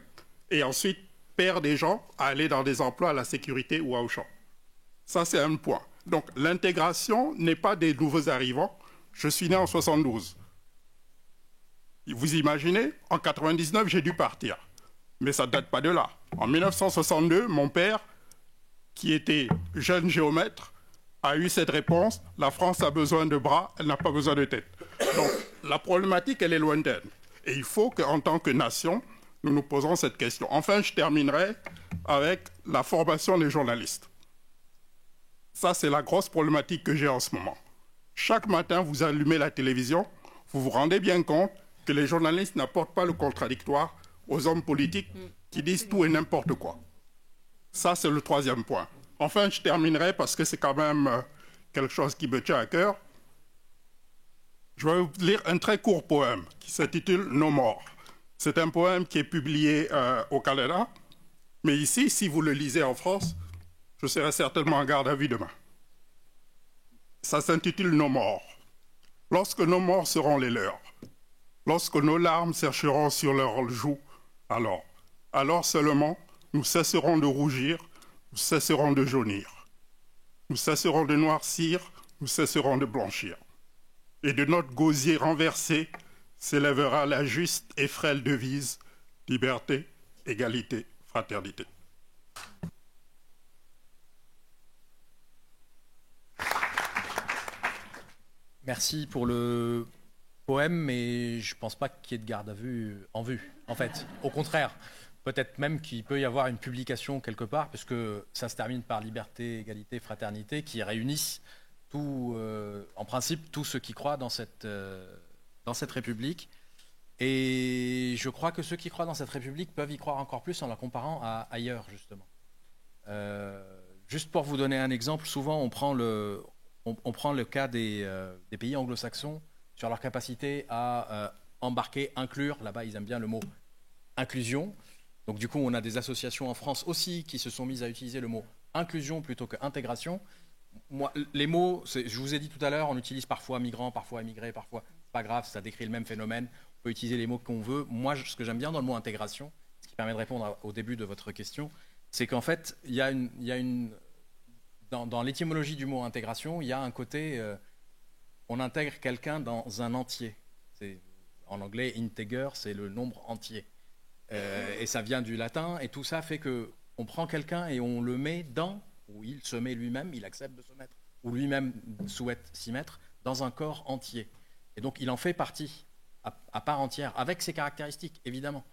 et ensuite perd des gens à aller dans des emplois à la sécurité ou à Auchan. Ça, c'est un point. Donc, l'intégration n'est pas des nouveaux arrivants. Je suis né en 72. Vous imaginez, en 99, j'ai dû partir. Mais ça ne date pas de là. En 1962, mon père, qui était jeune géomètre, a eu cette réponse. La France a besoin de bras, elle n'a pas besoin de tête. Donc, la problématique, elle est lointaine. Et il faut qu'en tant que nation, nous nous posons cette question. Enfin, je terminerai avec la formation des journalistes. Ça, c'est la grosse problématique que j'ai en ce moment. Chaque matin, vous allumez la télévision, vous vous rendez bien compte que les journalistes n'apportent pas le contradictoire aux hommes politiques qui disent tout et n'importe quoi. Ça, c'est le troisième point. Enfin, je terminerai parce que c'est quand même quelque chose qui me tient à cœur. Je vais vous lire un très court poème qui s'intitule « Nos morts ». C'est un poème qui est publié au Canada, mais ici, si vous le lisez en France, je serai certainement en garde à vue demain. Ça s'intitule « Nos morts ». Lorsque nos morts seront les leurs, lorsque nos larmes sécheront sur leurs joues, alors seulement nous cesserons de rougir, nous cesserons de jaunir, nous cesserons de noircir, nous cesserons de blanchir. Et de notre gosier renversé s'élèvera la juste et frêle devise « Liberté, égalité, fraternité ». Merci pour le poème, mais je ne pense pas qu'il y ait de garde à vue en vue, en fait. Au contraire, peut-être même qu'il peut y avoir une publication quelque part, puisque ça se termine par liberté, égalité, fraternité, qui réunissent tout, en principe tous ceux qui croient dans cette République. Et je crois que ceux qui croient dans cette République peuvent y croire encore plus en la comparant à ailleurs, justement. Juste pour vous donner un exemple, souvent on prend le cas des pays anglo-saxons sur leur capacité à embarquer, inclure. Là-bas, ils aiment bien le mot inclusion. Donc du coup, on a des associations en France aussi qui se sont mises à utiliser le mot inclusion plutôt que intégration. Moi, les mots, je vous ai dit tout à l'heure, on utilise parfois migrant, parfois immigré, parfois... C'est pas grave, ça décrit le même phénomène. On peut utiliser les mots qu'on veut. Moi, ce que j'aime bien dans le mot intégration, ce qui permet de répondre au début de votre question, c'est qu'en fait, dans l'étymologie du mot intégration, il y a un côté, on intègre quelqu'un dans un entier. En anglais, integer, c'est le nombre entier. Et ça vient du latin, et tout ça fait qu'on prend quelqu'un et on le met où il se met lui-même, il accepte de se mettre, ou lui-même souhaite s'y mettre, dans un corps entier. Et donc, il en fait partie, à part entière, avec ses caractéristiques, évidemment.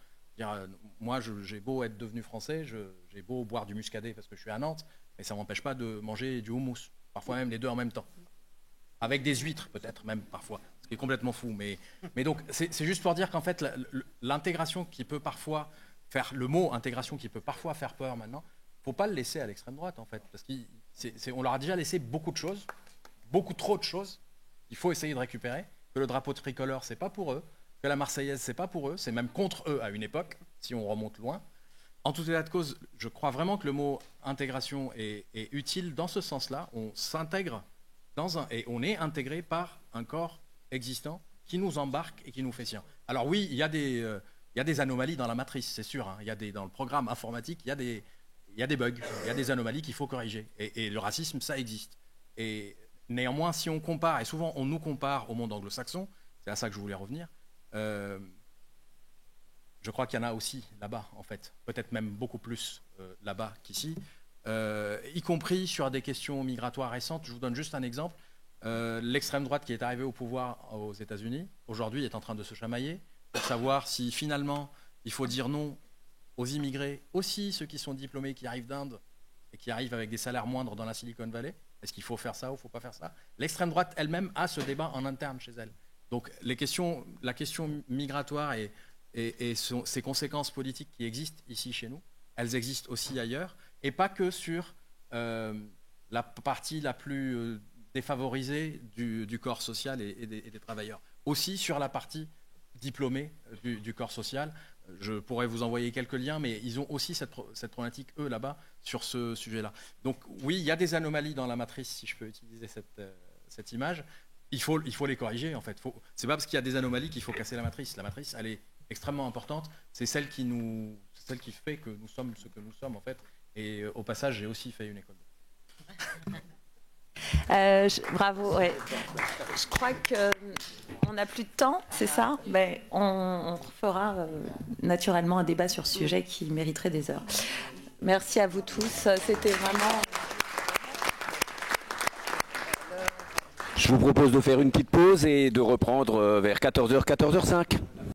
Moi, j'ai beau être devenu français, j'ai beau boire du muscadet parce que je suis à Nantes, mais ça ne m'empêche pas de manger du houmous, parfois même les deux en même temps. Avec des huîtres, peut-être même parfois, ce qui est complètement fou. Mais donc, c'est juste pour dire qu'en fait, l'intégration qui peut parfois faire, le mot intégration qui peut parfois faire peur maintenant, il ne faut pas le laisser à l'extrême droite, en fait, parce qu'on leur a déjà laissé beaucoup de choses, beaucoup trop de choses, il faut essayer de récupérer, que le drapeau tricolore, ce n'est pas pour eux, que la Marseillaise, ce n'est pas pour eux, c'est même contre eux à une époque, si on remonte loin. En tout état de cause, je crois vraiment que le mot intégration est utile dans ce sens-là. On s'intègre et on est intégré par un corps existant qui nous embarque et qui nous fait sien. Alors oui, il y a des anomalies dans la matrice, c'est sûr. Hein. Dans le programme informatique, il y a des bugs, il y a des anomalies qu'il faut corriger. Et le racisme, ça existe. Et néanmoins, si on compare, et souvent on nous compare au monde anglo-saxon, c'est à ça que je voulais revenir, je crois qu'il y en a aussi là-bas, en fait. Peut-être même beaucoup plus là-bas qu'ici. Y compris sur des questions migratoires récentes. Je vous donne juste un exemple. L'extrême droite qui est arrivée au pouvoir aux États-Unis, aujourd'hui, est en train de se chamailler pour savoir si finalement il faut dire non aux immigrés, aussi ceux qui sont diplômés, qui arrivent d'Inde et qui arrivent avec des salaires moindres dans la Silicon Valley. Est-ce qu'il faut faire ça ou il ne faut pas faire ça? L'extrême droite elle-même a ce débat en interne chez elle. Donc la question migratoire et ses conséquences politiques qui existent ici chez nous, elles existent aussi ailleurs, et pas que sur la partie la plus défavorisée du corps social et des travailleurs. Aussi sur la partie diplômée du corps social. Je pourrais vous envoyer quelques liens, mais ils ont aussi cette problématique, eux, là-bas, sur ce sujet-là. Donc oui, il y a des anomalies dans la matrice, si je peux utiliser cette image. Il faut les corriger, en fait. C'est pas parce qu'il y a des anomalies qu'il faut casser la matrice. La matrice, elle est extrêmement importante. C'est celle qui fait que nous sommes ce que nous sommes, en fait. Et au passage, j'ai aussi fait une école. Bravo. Ouais. Je crois qu'on n'a plus de temps, c'est ça? On fera naturellement un débat sur ce sujet qui mériterait des heures. Merci à vous tous. C'était vraiment... Je vous propose de faire une petite pause et de reprendre vers 14h, 14h05.